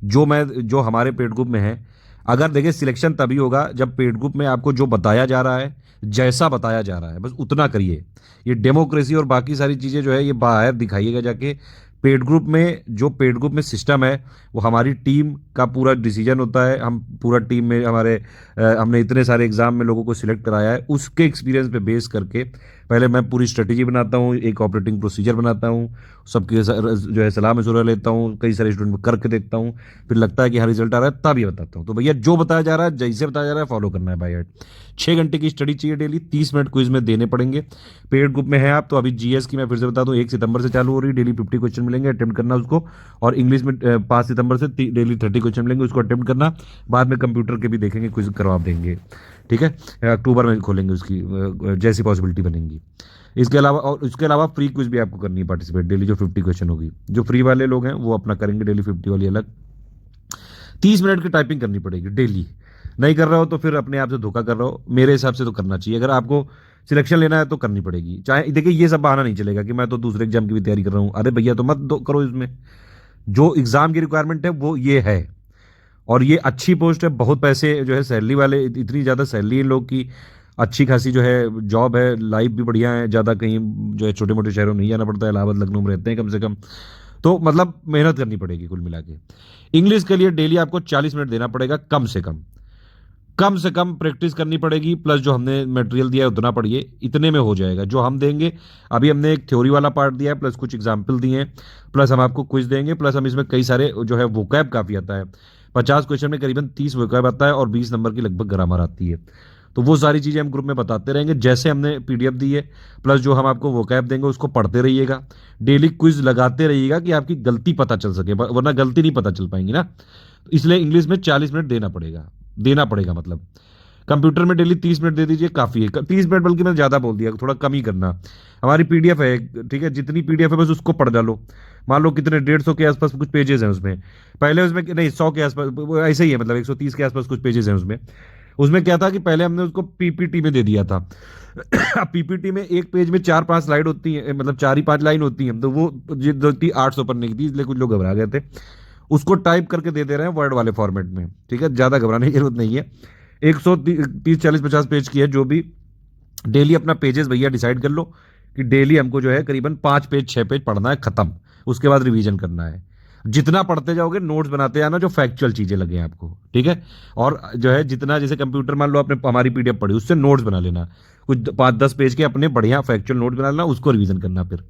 Speaker 2: जो हमारे पेड ग्रुप में है, अगर देखिए सिलेक्शन तभी होगा जब पेड ग्रुप में आपको जो बताया जा रहा है, जैसा बताया जा रहा है, बस उतना करिए। ये डेमोक्रेसी और बाकी सारी चीज़ें जो है ये बाहर दिखाइएगा जाके। पेड ग्रुप में सिस्टम है, वो हमारी टीम का पूरा डिसीजन होता है। हम पूरा टीम में हमने इतने सारे एग्जाम में लोगों को सिलेक्ट कराया है, उसके एक्सपीरियंस पे बेस करके पहले मैं पूरी स्ट्रेटेजी बनाता हूँ, एक ऑपरेटिंग प्रोसीजर बनाता हूँ, सबके जो है सलाह मशवरा लेता हूँ, कई सारे स्टूडेंट में करके देखता हूँ, फिर लगता है कि हाँ रिजल्ट आ रहा है तब ये बताता हूँ। तो भैया जो बताया जा रहा है, जैसे बताया जा रहा है, फॉलो करना है बाय हार्ट। 6 घंटे की स्टडी चाहिए डेली, 30 मिनट क्विज में देने पड़ेंगे। पेड ग्रुप में है आप तो अभी जीएस की मैं फिर से बता दूं, 1 सितंबर से चालू हो रही, डेली 50 क्वेश्चन मिलेंगे, अटेम्प्ट करना उसको। और इंग्लिश में 5 सितंबर से डेली 30 क्वेश्चन मिलेंगे, उसको अटेम्प्ट करना। बाद में कंप्यूटर के भी देखेंगे, क्विज करवा देंगे, ठीक है। अक्टूबर में खोलेंगे उसकी जैसी पॉसिबिलिटी बनेगी। इसके अलावा फ्री क्विज भी आपको करनी है पार्टिसिपेट डेली, जो 50 क्वेश्चन होगी। जो फ्री वाले लोग हैं वो अपना करेंगे डेली 50 वाली अलग। 30 मिनट की टाइपिंग करनी पड़ेगी डेली। नहीं कर रहे हो तो फिर अपने आप से धोखा कर रहे हो। मेरे हिसाब से तो करना चाहिए, अगर आपको सिलेक्शन लेना है तो करनी पड़ेगी। चाहे देखिए ये सब बहाना नहीं चलेगा कि मैं तो दूसरे एग्जाम की भी तैयारी कर रहा हूँ। अरे भैया तो मत करो इसमें। जो एग्जाम की रिक्वायरमेंट है वो ये है, और ये अच्छी पोस्ट है, बहुत पैसे जो है सैलरी वाले, इतनी ज़्यादा सैलरी है लोग की, अच्छी खासी जो है जॉब है, लाइफ भी बढ़िया है, ज़्यादा कहीं जो है छोटे मोटे शहरों में नहीं जाना पड़ता है, इलाहाबाद लखनऊ में रहते हैं कम से कम। तो मतलब मेहनत करनी पड़ेगी कुल मिला के। इंग्लिश के लिए डेली आपको 40 मिनट देना पड़ेगा कम से कम प्रैक्टिस करनी पड़ेगी, प्लस जो हमने मटेरियल दिया है उतना पढ़िए, इतने में हो जाएगा जो हम देंगे। अभी हमने एक थ्योरी वाला पार्ट दिया है, प्लस कुछ एग्जाम्पल दिए हैं, प्लस हम आपको क्विज देंगे, प्लस हम इसमें कई सारे जो है वोकैब काफ़ी आता है। 50 क्वेश्चन में करीबन 30 वोकैब आता है और 20 नंबर की लगभग ग्रामर आती है। तो वो सारी चीज़ें हम ग्रुप में बताते रहेंगे, जैसे हमने पीडीएफ दी है, प्लस जो हम आपको वोकैब देंगे उसको पढ़ते रहिएगा। डेली क्विज लगाते रहिएगा कि आपकी गलती पता चल सके, वरना गलती नहीं पता चल पाएंगी ना। तो इसलिए इंग्लिश में 40 मिनट देना पड़ेगा मतलब। कंप्यूटर में डेली 30 मिनट दे दीजिए, काफ़ी है। 30 मिनट बल्कि मैं ज़्यादा बोल दिया, थोड़ा कम ही करना। हमारी पीडीएफ है, ठीक है, जितनी पीडीएफ है बस उसको पढ़ डालो। मान लो कितने 150 के आसपास कुछ पेजेस हैं उसमें, पहले उसमें नहीं 100 के आसपास, ऐसे ही है मतलब 130 के आसपास कुछ पेजेस हैं उसमें। उसमें क्या था कि पहले हमने उसको पीपीटी में दे दिया था। अब पीपीटी में एक पेज में 4-5 स्लाइड होती है, मतलब 4 ही 5 लाइन होती हैं, तो वो जो थी 800 पन्ने की थी, इसलिए कुछ लोग घबरा गए थे। उसको टाइप करके दे रहे हैं वर्ड वाले फॉर्मेट में, ठीक है, ज़्यादा घबराने की जरूरत नहीं है। 130 40 50 पेज की है जो भी। डेली अपना पेजेस भैया डिसाइड कर लो कि डेली हमको जो है करीबन 5 पेज 6 पेज पढ़ना है, खत्म। उसके बाद रिवीजन करना है। जितना पढ़ते जाओगे नोट्स बनाते जाना जो फैक्चुअल चीजें लगे आपको, ठीक है। और जो है जितना, जैसे कंप्यूटर मान लो आपने हमारी पीडीएफ पढ़ी, उससे नोट्स बना लेना, कुछ 5-10 पेज के अपने बढ़िया फैक्चुअल नोट्स बना लेना, उसको रिवीजन करना। फिर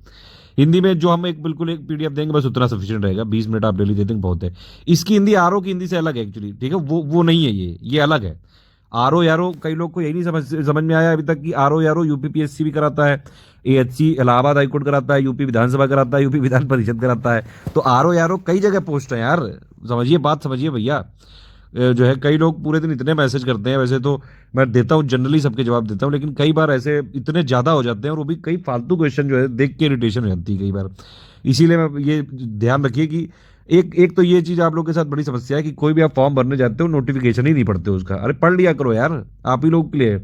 Speaker 2: हिंदी में जो हम बिल्कुल एक पीडीएफ देंगे बस उतना सफिशिएंट रहेगा। 20 मिनट आप डेली दे देंगे बहुत है। इसकी हिंदी आरओ की हिंदी से अलग है एक्चुअली, ठीक है, वो नहीं है, ये अलग है। आरओ यारो कई लोग को यही नहीं समझ में आया अभी तक कि आरओ यारो यूपीपीएससी भी कराता है, एएचसी इलाहाबाद हाईकोर्ट कराता है, यूपी विधानसभा कराता है, यूपी विधान परिषद कराता है। तो आरओ यारो कई जगह पोस्ट है यार, समझिए बात, समझिए भैया। जो है कई लोग पूरे दिन इतने मैसेज करते हैं, वैसे तो मैं देता हूँ जनरली सबके जवाब देता हूँ, लेकिन कई बार ऐसे इतने ज़्यादा हो जाते हैं और वो भी कई फालतू क्वेश्चन जो है देख के इरिटेशन हो जाती है कई बार। इसीलिए मैं ये ध्यान रखिए कि एक एक तो ये चीज़ आप लोग के साथ बड़ी समस्या है कि कोई भी आप फॉर्म भरने जाते हो नोटिफिकेशन ही नहीं पढ़ते हो उसका। अरे पढ़ लिया करो यार, आप ही लोग के लिए।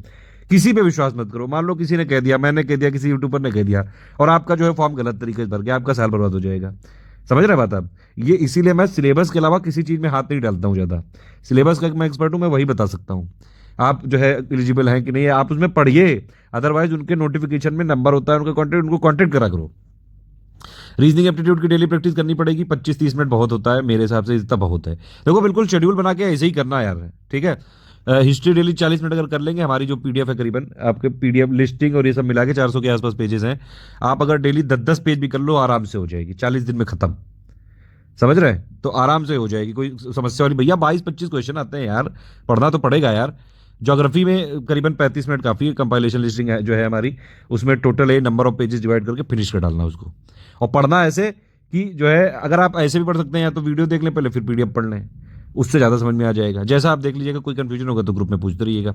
Speaker 2: किसी पे विश्वास मत करो, मान लो किसी ने कह दिया, मैंने कह दिया, किसी यूट्यूबर ने कह दिया, और आपका जो है फॉर्म गलत तरीके से भर गया, आपका साल बर्बाद हो जाएगा। समझ रहे बात आप? ये इसीलिए मैं सिलेबस के अलावा किसी चीज़ में हाथ नहीं डालता हूँ ज़्यादा। सिलेबस का मैं एक्सपर्ट हूँ, मैं वही बता सकता हूँ आप जो है एलिजिबल हैं कि नहीं है, आप उसमें पढ़िए। अदरवाइज उनके नोटिफिकेशन में नंबर होता है, उनको कॉन्टेक्ट करा करो। रीजनिंग एप्टीट्यूड की डेली प्रैक्टिस करनी पड़ेगी, 25-30 मिनट बहुत होता है मेरे हिसाब से, इतना बहुत है। देखो बिल्कुल शेड्यूल बना के ऐसे ही करना यार, ठीक है। हिस्ट्री डेली 40 मिनट अगर कर लेंगे, हमारी जो पीडीएफ है करीबन आपके पीडीएफ लिस्टिंग और ये सब मिला के 400 के आसपास पेजेस हैं, आप अगर डेली 10-10 पेज भी कर लो आराम से हो जाएगी, 40 दिन में खत्म। समझ रहे हैं? तो आराम से हो जाएगी, कोई समस्या वाली। भैया 22-25 क्वेश्चन आते हैं यार, पढ़ना तो पड़ेगा यार। ज्योग्राफी में करीबन 35 मिनट काफ़ी है, कंपाइलेशन लिस्टिंग है जो है हमारी, उसमें टोटल है नंबर ऑफ पेजेस डिवाइड करके फिनिश कर डालना उसको। और पढ़ना ऐसे कि जो है, अगर आप ऐसे भी पढ़ सकते हैं या तो वीडियो देख लें पहले, फिर पीडीएफ पढ़ लें, उससे ज़्यादा समझ में आ जाएगा। जैसा आप देख लीजिएगा, कोई कंफ्यूजन होगा तो ग्रुप में पूछते रहिएगा।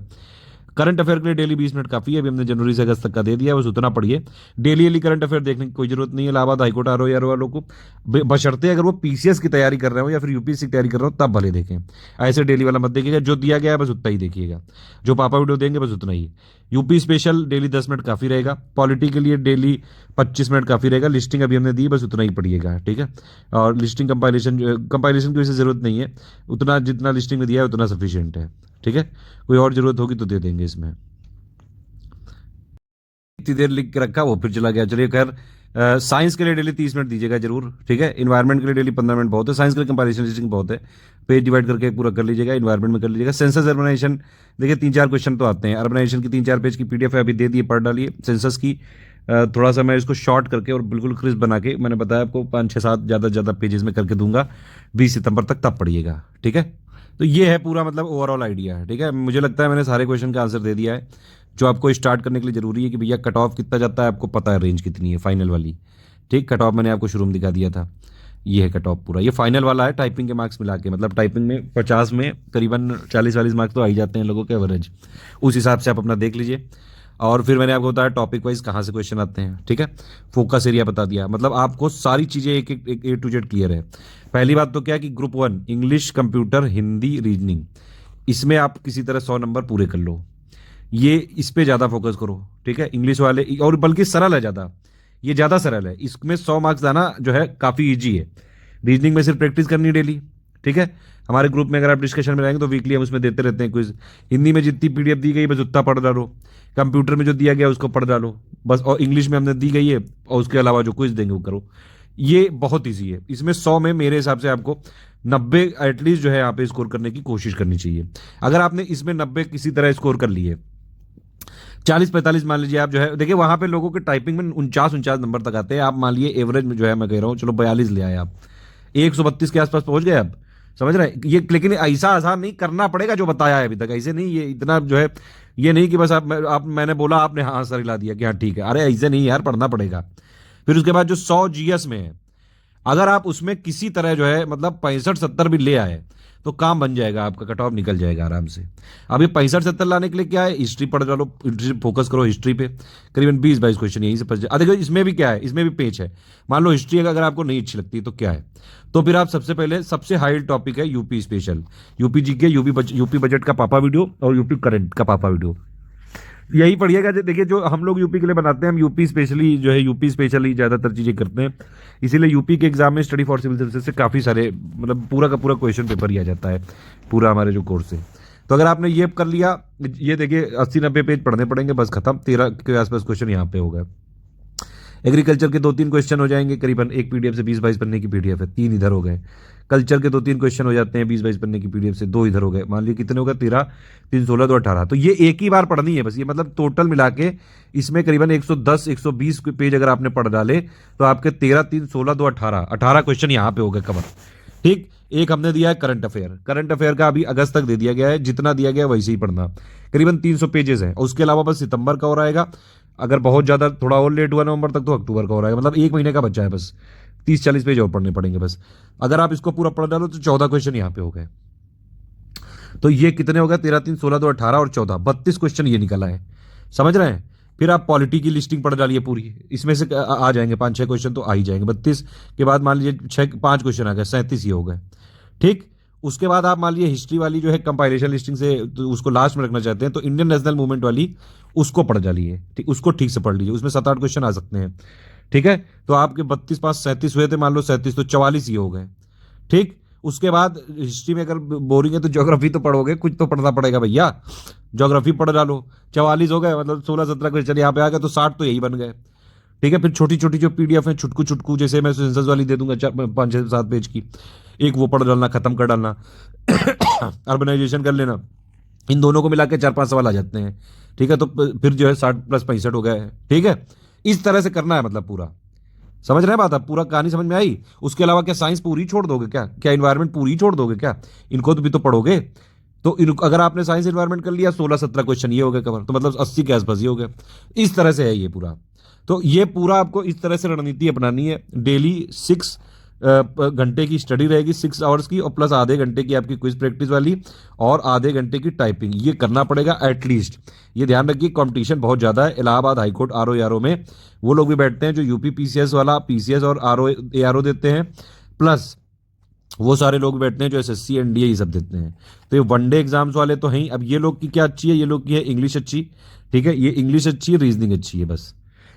Speaker 2: करंट अफेयर के लिए डेली 20 मिनट काफी है, अभी हमने जनवरी से अगस्त तक का दे दिया है, बस उतना पढ़िए। डेली करंट अफेयर देखने की कोई जरूरत नहीं है इलाहाबाद हाईकोर्ट आर वालों को, बशर्ते अगर वो पीसीएस की तैयारी कर रहे हो या फिर यूपीएससी की तैयारी कर रहे हो तब भले देखें, ऐसे डेली वाला मत देखिएगा। जो दिया गया है बस उतना ही देखिएगा, जो पापा वीडियो देंगे बस उतना ही। यूपी स्पेशल डेली 10 मिनट काफी रहेगा, पॉलिटी के लिए डेली 25 मिनट काफी रहेगा। लिस्टिंग अभी हमने दी, बस उतना ही पढ़िएगा, ठीक है। और लिस्टिंग कंपाइलेशन की वजह से जरूरत नहीं है, उतना जितना लिस्टिंग में दिया है उतना सफिशियंट है, ठीक है। कोई और जरूरत होगी तो दे देंगे इसमें। इतनी देर लिख के रखा वो फिर चला गया। चलिए खैर, साइंस के लिए डेली 30 मिनट दीजिएगा जरूर, ठीक है। इन्वायरमेंट के लिए डेली 15 मिनट बहुत है, साइंस के लिए कंपैरिजन लिस्टिंग बहुत है, पेज डिवाइड करके पूरा कर लीजिएगा। इन्वायरमेंट में कर लीजिएगा। सेंसस अर्बनाइजेशन देखिए 3-4 क्वेश्चन तो आते हैं, अर्बनाइजेशन की 3-4 पेज की पीडीएफ है, अभी दे दिए, पढ़ डालिए। सेंसस की थोड़ा सा मैं इसको शॉर्ट करके और बिल्कुल क्रिस्प बना के, मैंने बताया आपको 5-6-7 ज़्यादा से ज़्यादा पेजेस में करके दूंगा 20 सितंबर तक, तब पढ़िएगा, ठीक है। तो ये है पूरा मतलब ओवरऑल आइडिया है, ठीक है। मुझे लगता है मैंने सारे क्वेश्चन का आंसर दे दिया है। जो आपको स्टार्ट करने के लिए जरूरी है कि भैया कट ऑफ कितना जाता है, आपको पता है रेंज कितनी है फाइनल वाली, ठीक। कट ऑफ मैंने आपको शुरू में दिखा दिया था, ये है कट ऑफ पूरा, ये फाइनल वाला है टाइपिंग के मार्क्स मिला के। मतलब टाइपिंग में 50 में करीबन 40-40 मार्क्स तो आ ही जाते हैं लोगों के एवरेज, उस हिसाब से आप अपना देख लीजिए। और फिर मैंने आपको बताया टॉपिक वाइज कहाँ से क्वेश्चन आते हैं, ठीक है। फोकस एरिया बता दिया, मतलब आपको सारी चीज़ें एक एक ए टू जेड क्लियर है। पहली बात तो क्या है कि group 1 English, computer, Hindi, reasoning, इसमें आप किसी तरह 100 नंबर पूरे कर लो। ये इस पे ज़्यादा फोकस करो, ठीक है। इंग्लिश वाले, और बल्कि सरल है ज़्यादा, ये ज़्यादा सरल है, इसमें 100 मार्क्स लाना जो है काफ़ी ईजी है। रीजनिंग में सिर्फ प्रैक्टिस करनी डेली, ठीक है। हमारे ग्रुप में अगर आप डिस्कशन में रहेंगे तो वीकली हम उसमें देते रहते हैं क्विज। हिंदी में जितनी पीडीएफ दी गई बस उतना पढ़ डालो, कंप्यूटर में जो दिया गया उसको पढ़ डालो बस, और इंग्लिश में हमने दी गई है, और उसके अलावा जो क्विज देंगे वो करो। ये बहुत ईजी है। इसमें 100 में मेरे हिसाब से आपको 90 एटलीस्ट जो है यहाँ पे स्कोर करने की कोशिश करनी चाहिए। अगर आपने इसमें 90 किसी तरह स्कोर कर लिए, 40-45 मान लीजिए आप जो है, देखिए वहां पे लोगों के टाइपिंग में 49 नंबर तक आते हैं, आप मान लिए एवरेज में जो है मैं कह रहा हूँ चलो 42 ले आए आप, 132 के आसपास पहुंच गए आप, समझ रहे हैं ये। लेकिन ऐसा आसान नहीं, करना पड़ेगा जो बताया है अभी तक, ऐसे नहीं ये इतना जो है, ये नहीं कि बस आप मैंने बोला आपने हाँ सर हिला दिया कि हाँ ठीक है, अरे ऐसे नहीं यार, पढ़ना पड़ेगा। फिर उसके बाद जो 100 जीएस में है, अगर आप उसमें किसी तरह जो है मतलब 65-70 भी ले आए तो काम बन जाएगा आपका, कट ऑफ निकल जाएगा आराम से। अब ये 65-70 लाने के लिए क्या है, हिस्ट्री पढ़ लो, हिस्ट्री फोकस करो, हिस्ट्री पे करीबन 20-22 क्वेश्चन यहीं से फंस जाए। देखो इसमें भी क्या है, इसमें भी पेज है। मान लो हिस्ट्री अगर आपको नहीं अच्छी लगती तो क्या है, तो फिर आप सबसे पहले सबसे हाई टॉपिक है UP special, UP GK, UP budget का पापा वीडियो और यूपी करंट का पापा वीडियो, यही पढ़िएगा। देखिए जो हम लोग यूपी के लिए बनाते हैं, हम यूपी स्पेशली जो है यूपी स्पेशली ज़्यादातर चीज़ें करते हैं, इसीलिए यूपी के एग्जाम में स्टडी फॉर सिविल सर्विसेज से काफ़ी सारे मतलब पूरा का पूरा क्वेश्चन पेपर ही आ जाता है पूरा हमारे जो कोर्स है। तो अगर आपने ये कर लिया, ये देखिए 80-90 पेज पढ़ने पड़ेंगे, बस खत्म, 13 के आसपास क्वेश्चन यहाँ पे होगा। एग्रीकल्चर के 2-3 क्वेश्चन हो जाएंगे, करीबन एक पीडीएफ से 20-22 पन्ने की पीडीएफ है, 3 इधर हो गए। कल्चर के 2-3 क्वेश्चन हो जाते हैं 20-22 पन्ने की पीडीएफ से, 2 इधर हो गए। मान लीजिए कितने हो गए, 13, 3, 16, 2, 18। तो ये एक ही बार पढ़नी है बस, ये मतलब टोटल मिला के इसमें करीबन 110-120 पेज अगर आपने पढ़ डाले तो आपके 13, 3, 16, 2, 18 क्वेश्चन यहाँ पे हो गए कवर, ठीक। एक हमने दिया है करंट अफेयर, करंट अफेयर का अभी अगस्त तक दे दिया गया है, जितना दिया गया है वैसे ही पढ़ना, करीबन 300 पेजेस है। उसके अलावा बस सितंबर का हो रहेगा, अगर बहुत ज़्यादा थोड़ा और लेट हुआ नवंबर तक तो अक्टूबर का हो रहेगा, मतलब 1 महीने का बच्चा है बस, 30-40 पेज और पढ़ने पड़ेंगे बस। अगर आप इसको पूरा पढ़ डालो तो 14 क्वेश्चन यहाँ पे हो गए। तो ये कितने हो गए, 13, 3, 16, 2, 18 और 14, 32 क्वेश्चन ये निकला है, समझ रहे हैं। फिर आप पॉलिटी की लिस्टिंग पढ़ डालिए पूरी, इसमें से आ जाएंगे 5-6 क्वेश्चन तो आ ही जाएंगे। 32 के बाद मान लीजिए 5 क्वेश्चन आ गए, 37 ये हो गए, ठीक। उसके बाद आप मान लीजिए हिस्ट्री वाली जो है कंपाइलेशन लिस्टिंग से तो उसको लास्ट में रखना चाहते हैं, तो इंडियन नेशनल मूवमेंट वाली उसको पढ़ डालिए, ठीक, उसको ठीक से पढ़ लीजिए, उसमें 7-8 क्वेश्चन आ सकते हैं, ठीक है। तो आपके 32 पास 37 हुए थे, मान लो 37 तो 44 ये हो गए, ठीक। उसके बाद हिस्ट्री में अगर बोरिंग है तो ज्योग्राफी तो पढ़ोगे, कुछ तो पढ़ना पड़ेगा भैया, ज्योग्राफी पढ़ डालो, 44 हो गए, मतलब 16-17 क्वेश्चन यहाँ पे आ गए, तो 60 तो यही बन गए, ठीक है। फिर छोटी छोटी जो पीडीएफ है छुटकू छुटकू, जैसे मैं सेंसस वाली दे दूंगा 5-6-7 पेज की, एक वो पढ़ डालना, खत्म कर डालना। अर्बनाइजेशन कर लेना, इन दोनों को मिला के 4-5 सवाल आ जाते हैं, ठीक है। तो फिर जो है 60+65 हो गए, ठीक है। इस तरह से करना है, मतलब पूरा समझ रहे हैं बात, आप पूरा कहानी समझ में आई। उसके अलावा क्या साइंस पूरी छोड़ दोगे क्या, क्या इन्वायरमेंट पूरी छोड़ दोगे क्या, इनको तो भी तो पढ़ोगे। तो अगर आपने साइंस इन्वायरमेंट कर लिया 16-17 क्वेश्चन ये हो गए कवर, तो मतलब 80 के आसपास ये हो गए। इस तरह से है ये पूरा। तो ये पूरा आपको इस तरह से रणनीति अपनानी है, डेली 6 घंटे की स्टडी रहेगी 6 आवर्स की, और प्लस आधे घंटे की आपकी क्विज प्रैक्टिस वाली, और आधे घंटे की टाइपिंग। ये करना पड़ेगा एटलीस्ट। ये ध्यान रखिए कंपटीशन बहुत ज़्यादा है। इलाहाबाद हाईकोर्ट आर ओ में वो लोग भी बैठते हैं जो यूपी पीसीएस वाला पीसीएस और आर ओ ARO देते हैं, प्लस वो सारे लोग बैठते हैं जो एसएससी एनडीए ये सब देते हैं। तो ये वनडे एग्जाम्स वाले तो हैं। अब ये लोग की क्या अच्छी है, ये लोग की है इंग्लिश अच्छी, ठीक है, ये इंग्लिश अच्छी है, रीजनिंग अच्छी है बस।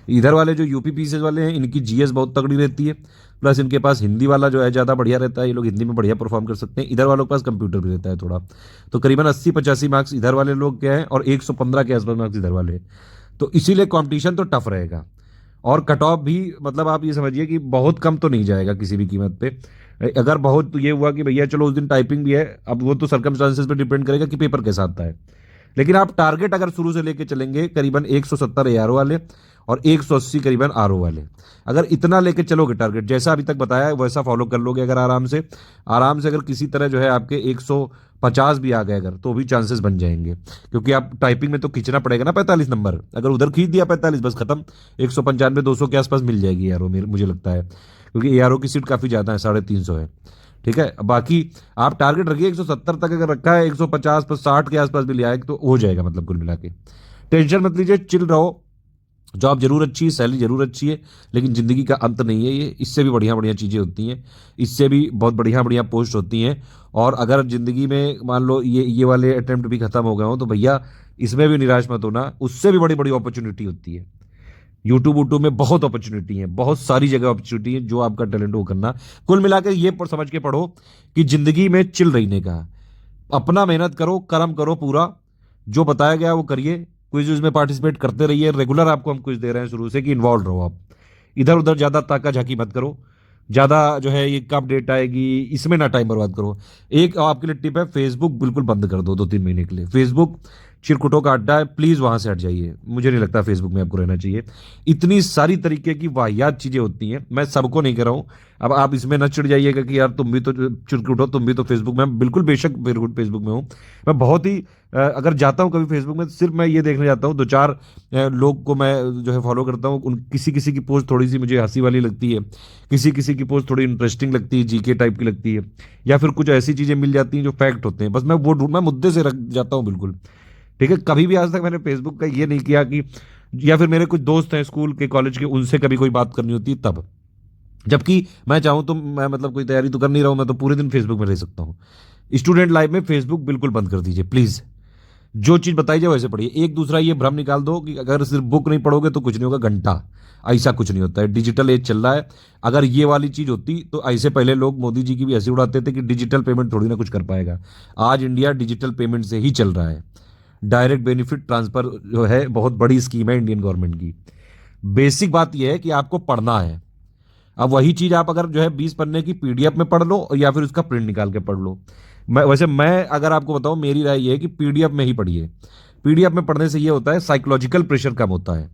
Speaker 2: इधर वाले जो यूपी पीसीएस वाले हैं इनकी जीएस बहुत तगड़ी रहती है, प्लस इनके पास हिंदी वाला जो है ज़्यादा बढ़िया रहता है, ये लोग हिंदी में बढ़िया परफॉर्म कर सकते हैं। इधर वालों के पास कंप्यूटर भी रहता है थोड़ा, तो करीबन 80-85 मार्क्स इधर वाले लोग के हैं और 115 के आसपास मार्क्स इधर वाले हैं। तो इसीलिए कॉम्पिटिशन तो टफ रहेगा, और कट ऑफ भी मतलब आप ये समझिए कि बहुत कम तो नहीं जाएगा किसी भी कीमत पे। अगर बहुत तो ये हुआ कि भैया चलो उस दिन टाइपिंग भी है, अब वो तो सर्कमस्टांसेस पे डिपेंड करेगा कि पेपर कैसा आता है। लेकिन आप टारगेट अगर शुरू से लेके चलेंगे करीबन 170 ARO वाले और 180 करीबन RO वाले, अगर इतना लेके चलोगे टारगेट जैसा अभी तक बताया है वैसा फॉलो कर लोगे, अगर आराम से अगर किसी तरह जो है आपके 150 भी आ गए अगर, तो भी चांसेस बन जाएंगे। क्योंकि आप टाइपिंग में तो खींचना पड़ेगा ना 45 नंबर, अगर उधर खींच दिया 45 बस खत्म, 195-200 के आसपास मिल जाएगी ARO मुझे लगता है, क्योंकि ARO की सीट काफ़ी ज़्यादा है, 350 है। ठीक है, बाकी आप टारगेट रखिए 170 तक, अगर रखा है 150 पर 60 के आसपास भी ले आए तो हो जाएगा, मतलब कुल मिला के टेंशन मत लीजिए, चिल रहो। जॉब जरूर अच्छी है, सैलरी जरूर अच्छी है, लेकिन ज़िंदगी का अंत नहीं है ये, इससे भी बढ़िया बढ़िया चीज़ें होती हैं, इससे भी बहुत बढ़िया बढ़िया पोस्ट होती हैं। और अगर ज़िंदगी में मान लो ये वाले अटेम्प्ट भी खत्म हो गए हों तो भैया इसमें भी निराश मत होना, उससे भी बड़ी बड़ी अपॉर्चुनिटी होती है। यूट्यूब वूट्यूब में बहुत अपॉर्चुनिटी है, बहुत सारी जगह अपॉर्चुनिटी है, जो आपका टैलेंट हो करना। कुल मिलाकर ये समझ के पढ़ो कि जिंदगी में चिल रहने का, अपना मेहनत करो, कर्म करो पूरा, जो बताया गया वो करिए, क्विज में पार्टिसिपेट करते रहिए, रेगुलर आपको हम क्विज दे रहे हैं शुरू से कि इन्वॉल्व रहो आप, इधर उधर ज़्यादा ताका झाकी मत करो, ज़्यादा जो है ये कब डेट आएगी इसमें ना टाइम बर्बाद करो। एक आपके लिए टिप है, फेसबुक बिल्कुल बंद कर दो 2-3 महीने के लिए। फेसबुक चिरकुटों का अड्डा है, प्लीज़ वहाँ से हट जाइए, मुझे नहीं लगता फेसबुक में आपको रहना चाहिए। इतनी सारी तरीके की वाहियात चीज़ें होती हैं, मैं सबको नहीं कह रहा हूँ, अब आप इसमें न चिढ़ जाइएगा कि यार तुम भी तो चिरकुटो, तुम भी तो फेसबुक में, बिल्कुल बेशक फेसबुक में हूँ मैं, बहुत ही अगर जाता हूँ कभी फेसबुक में सिर्फ मैं ये देखने जाता हूँ, 2-4 लोग को मैं जो है फॉलो करता हूँ, उन किसी किसी की पोस्ट थोड़ी सी मुझे हंसी वाली लगती है, किसी किसी की पोस्ट थोड़ी इंटरेस्टिंग लगती है, जीके टाइप की लगती है, या फिर कुछ ऐसी चीज़ें मिल जाती हैं जो फैक्ट होते हैं, बस मैं मुद्दे से रख जाता हूँ बिल्कुल। ठीक है, कभी भी आज तक मैंने फेसबुक का ये नहीं किया कि, या फिर मेरे कुछ दोस्त हैं स्कूल के कॉलेज के, उनसे कभी कोई बात करनी होती है तब, जबकि मैं चाहूँ तो मैं मतलब कोई तैयारी तो कर नहीं रहा हूँ, मैं तो पूरे दिन फेसबुक में रह सकता हूँ। स्टूडेंट लाइफ में फेसबुक बिल्कुल बंद कर दीजिए प्लीज़, जो चीज़ बताई जाए वैसे पढ़िए। एक दूसरा ये भ्रम निकाल दो कि अगर सिर्फ बुक नहीं पढ़ोगे तो कुछ नहीं होगा, घंटा, ऐसा कुछ नहीं होता है, डिजिटल एज चल रहा है। अगर ये वाली चीज़ होती तो ऐसे पहले लोग मोदी जी की भी हंसी उड़ाते थे कि डिजिटल पेमेंट थोड़ी ना कुछ कर पाएगा। आज इंडिया डिजिटल पेमेंट से ही चल रहा है, डायरेक्ट बेनिफिट ट्रांसफ़र जो है बहुत बड़ी स्कीम है इंडियन गवर्नमेंट की। बेसिक बात यह है कि आपको पढ़ना है। अब वही चीज़ आप अगर जो है 20 पन्ने की पीडीएफ में पढ़ लो या फिर उसका प्रिंट निकाल के पढ़ लो। मैं अगर आपको बताऊं, मेरी राय ये है कि पीडीएफ में ही पढ़िए। पीडीएफ में पढ़ने से ये होता है साइकोलॉजिकल प्रेशर कम होता है।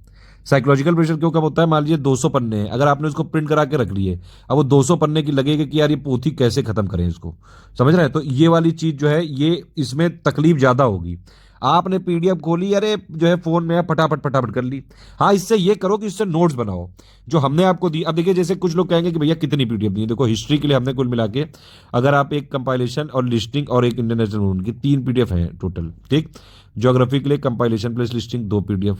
Speaker 2: साइकोलॉजिकल प्रेशर क्यों कम होता है, मान लीजिए 200 पन्ने हैं, अगर आपने उसको प्रिंट करा के रख लिए, अब वो 200 पन्ने की लगेगा कि यार ये पोथी कैसे खत्म करें इसको, समझ रहे हैं। तो ये वाली चीज़ जो है ये इसमें तकलीफ ज़्यादा होगी। आपने पीडीएफ खोली, अरे जो है फोन में फटाफट फटाफट कर ली। हाँ, इससे ये करो कि इससे नोट्स बनाओ जो हमने आपको दी। अब देखिए, जैसे कुछ लोग कहेंगे कि भैया कितनी पीडीएफ दी, देखो हिस्ट्री के लिए हमने कुल मिला के, अगर आप एक कंपाइलेशन और लिस्टिंग और एक इंटरनेशनल मूवमेंट की 3 पीडीएफ हैं टोटल, ठीक। ज्योग्राफी के लिए compilation plus listing 2 PDF,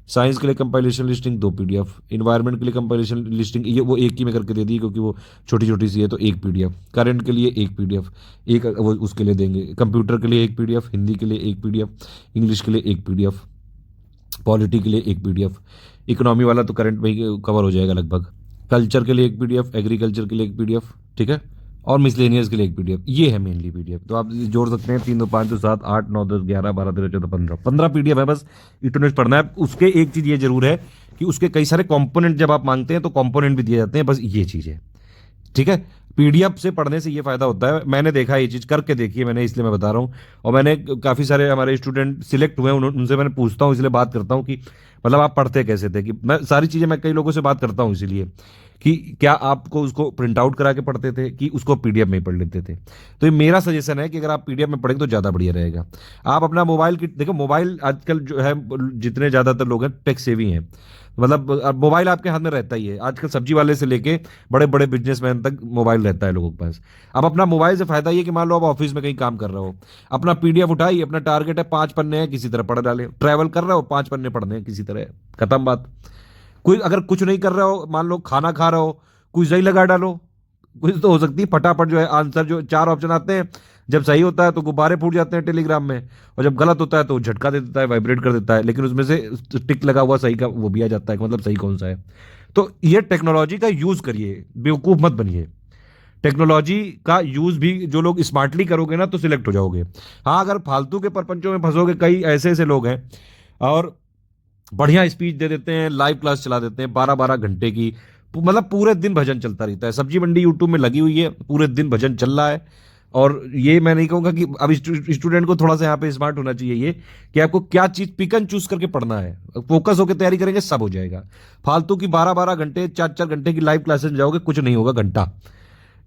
Speaker 2: science के लिए कंपाइलेशन लिस्टिंग 2 पीडीएफ, इन्वायरमेंट के लिए कंपाइलेशन लिस्टिंग ये वो एक ही में करके दे दी क्योंकि वो छोटी छोटी सी है, तो 1 पीडीएफ, करंट के लिए 1 पीडीएफ, एक वो उसके लिए देंगे, कंप्यूटर के लिए 1 पीडीएफ, हिंदी के लिए 1 पीडीएफ, इंग्लिश के लिए 1 पीडीएफ, पॉलिटी के लिए 1 पीडीएफ, इकोनॉमी वाला तो करंट में ही कवर हो जाएगा लगभग, कल्चर के लिए 1 पीडीएफ, एग्रीकल्चर के लिए 1 पीडीएफ, ठीक है, और मिसलेनियस के लिए 1 पीडीएफ। ये है मेनली पीडीएफ। तो आप जोड़ सकते हैं 3 2 5 2 7 8 9 10 11 12 13 14 15 पीडीएफ है, बस इतना पढ़ना है। उसके एक चीज़ ये जरूर है कि उसके कई सारे कंपोनेंट जब आप मांगते हैं तो कंपोनेंट भी दिए जाते हैं, बस ये चीज़ है, ठीक है। पीडीएफ से पढ़ने से ये फायदा होता है, मैंने देखा ये चीज़ करके देखी है मैंने, इसलिए मैं बता रहा हूँ। और मैंने काफ़ी सारे हमारे स्टूडेंट सिलेक्ट हुए हैं, उनसे मैंने पूछता हूँ, इसलिए बात करता हूँ कि मतलब आप पढ़ते कैसे थे, कि मैं सारी चीज़ें मैं कई लोगों से बात करता हूँ इसीलिए कि क्या आपको उसको प्रिंट आउट करा के पढ़ते थे कि उसको पीडीएफ में ही पढ़ लेते थे। तो ये मेरा सजेशन है कि अगर आप पीडीएफ में पढ़ेंगे तो ज़्यादा बढ़िया रहेगा। आप अपना मोबाइल की देखो, मोबाइल आजकल जो है, जितने ज़्यादातर लोग हैं टेक सेवी हैं, मतलब अब मोबाइल आपके हाथ में रहता ही है। आजकल सब्जी वाले से लेके बड़े बड़े बिजनेसमैन तक मोबाइल रहता है लोगों के पास। अब अपना मोबाइल से फायदा ये कि मान लो आप ऑफिस में कहीं काम कर रहे हो, अपना पीडीएफ उठाई, अपना टारगेट है 5 पन्ने हैं, किसी तरह पढ़ डाले। ट्रैवल कर रहे हो, 5 पन्ने पढ़ने हैं किसी तरह, खत्म बात। कोई अगर कुछ नहीं कर रहे हो, मान लो खाना खा रहे हो, कुछ सही लगा डालो, कुछ तो हो सकती है फटाफट जो है आंसर। जो 4 ऑप्शन आते हैं, जब सही होता है तो गुब्बारे फूट जाते हैं टेलीग्राम में, और जब गलत होता है तो झटका दे देता है, वाइब्रेट कर देता है, लेकिन उसमें से टिक लगा हुआ सही का वो भी आ जाता है कि मतलब सही कौन सा है। तो ये टेक्नोलॉजी का यूज करिए, बेवकूफ मत बनिए। टेक्नोलॉजी का यूज भी जो लोग स्मार्टली करोगे ना तो सिलेक्ट हो जाओगे। हाँ, अगर फालतू के परपंचों में फंसोगे, कई ऐसे ऐसे लोग हैं और बढ़िया स्पीच दे देते हैं, लाइव क्लास चला देते हैं 12-12 घंटे की, मतलब पूरे दिन भजन चलता रहता है। सब्जी मंडी यूट्यूब में लगी हुई है, पूरे दिन भजन चल रहा है। और ये मैं नहीं कहूंगा कि अब स्टूडेंट को थोड़ा सा यहाँ पे स्मार्ट होना चाहिए, ये कि आपको क्या चीज पिक एंड चूज करके पढ़ना है, फोकस होकर तैयारी करेंगे सब हो जाएगा। फालतू की 12-12 घंटे 4-4 घंटे की लाइव क्लासेस में जाओगे, कुछ नहीं होगा घंटा।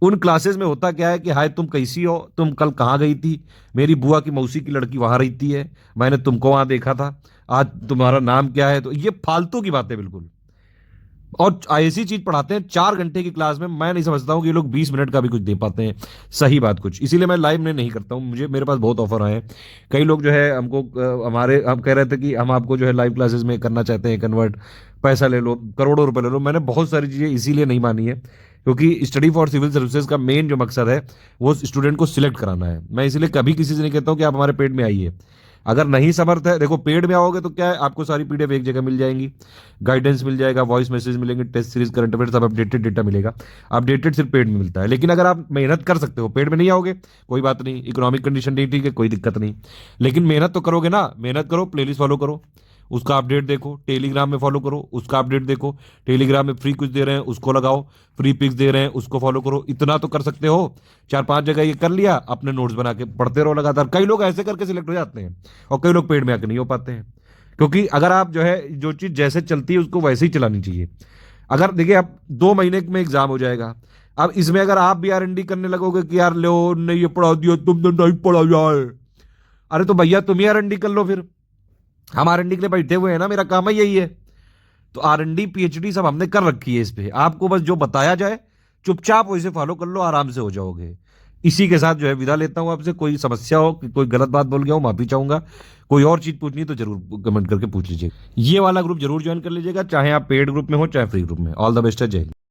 Speaker 2: उन क्लासेस में होता क्या है कि हाय तुम कैसी हो, तुम कल कहाँ गई थी, मेरी बुआ की मौसी की लड़की वहां रहती है, मैंने तुमको वहां देखा था, आज तुम्हारा नाम क्या है। तो ये फालतू की बातें बिल्कुल। और ऐसी चीज पढ़ाते हैं 4 घंटे की क्लास में, मैं नहीं समझता हूँ कि ये लोग 20 मिनट का भी कुछ दे पाते हैं सही बात कुछ। इसीलिए मैं लाइव में नहीं करता हूँ। मेरे पास बहुत ऑफर आए हैं। कई लोग जो है हमको हम कह रहे थे कि हम आपको जो है लाइव क्लासेस में करना चाहते हैं कन्वर्ट, पैसा ले लो, करोड़ों रुपए ले लो। मैंने बहुत सारी चीजें इसीलिए नहीं मानी है, क्योंकि स्टडी फॉर सिविल सर्विसेज का मेन जो मकसद है वो स्टूडेंट को सिलेक्ट कराना है। मैं इसलिए कभी किसी से नहीं कहता हूँ कि आप हमारे पेड में आइए। अगर नहीं समर्थ है, देखो पेड में आओगे तो क्या है, आपको सारी पीडीएफ एक जगह मिल जाएंगी, गाइडेंस मिल जाएगा, वॉइस मैसेज मिलेंगे, टेस्ट सीरीज, करंट अफेयर, सब अपडेटेड डेटा मिलेगा। अपडेटेड सिर्फ पेड में मिलता है। लेकिन अगर आप मेहनत कर सकते हो, पेड में नहीं आओगे कोई बात नहीं, इकोनॉमिक कंडीशन नहीं ठीक है कोई दिक्कत नहीं, लेकिन मेहनत तो करोगे ना। मेहनत करो, प्लेलिस्ट फॉलो करो, उसका अपडेट देखो, टेलीग्राम में फॉलो करो, उसका अपडेट देखो, टेलीग्राम में फ्री कुछ दे रहे हैं उसको लगाओ, फ्री पिक्स दे रहे हैं उसको फॉलो करो। इतना तो कर सकते हो। 4-5 जगह ये कर लिया, अपने नोट्स बना के पढ़ते रहो लगातार। कई लोग ऐसे करके सिलेक्ट हो जाते हैं और कई लोग पेड में आके नहीं हो पाते हैं। क्योंकि अगर आप जो है, जो चीज़ जैसे चलती है उसको वैसे ही चलानी चाहिए। अगर देखिए आप 2 महीने में एग्जाम हो जाएगा, अब इसमें अगर आप भी आरएनडी करने लगोगे कि यार लो नहीं ये पढ़ा दिया तुमने, नहीं पढ़ा जाए, अरे तो भैया तुम ही आरएनडी कर लो फिर। हम आरएनडी के लिए बैठे हुए हैं ना, मेरा काम ही यही है। तो आरएनडी पीएचडी सब हमने कर रखी है इस पे। आपको बस जो बताया जाए चुपचाप वैसे फॉलो कर लो, आराम से हो जाओगे। इसी के साथ जो है विदा लेता हूं आपसे। कोई समस्या हो कि कोई गलत बात बोल गया हो, माफी चाहूंगा। कोई और चीज पूछनी तो जरूर कमेंट करके पूछ लीजिए। ये वाला ग्रुप जरूर ज्वाइन कर लीजिएगा, चाहे आप पेड ग्रुप में हो चाहे फ्री ग्रुप में। ऑल द बेस्ट है, जय हिंद।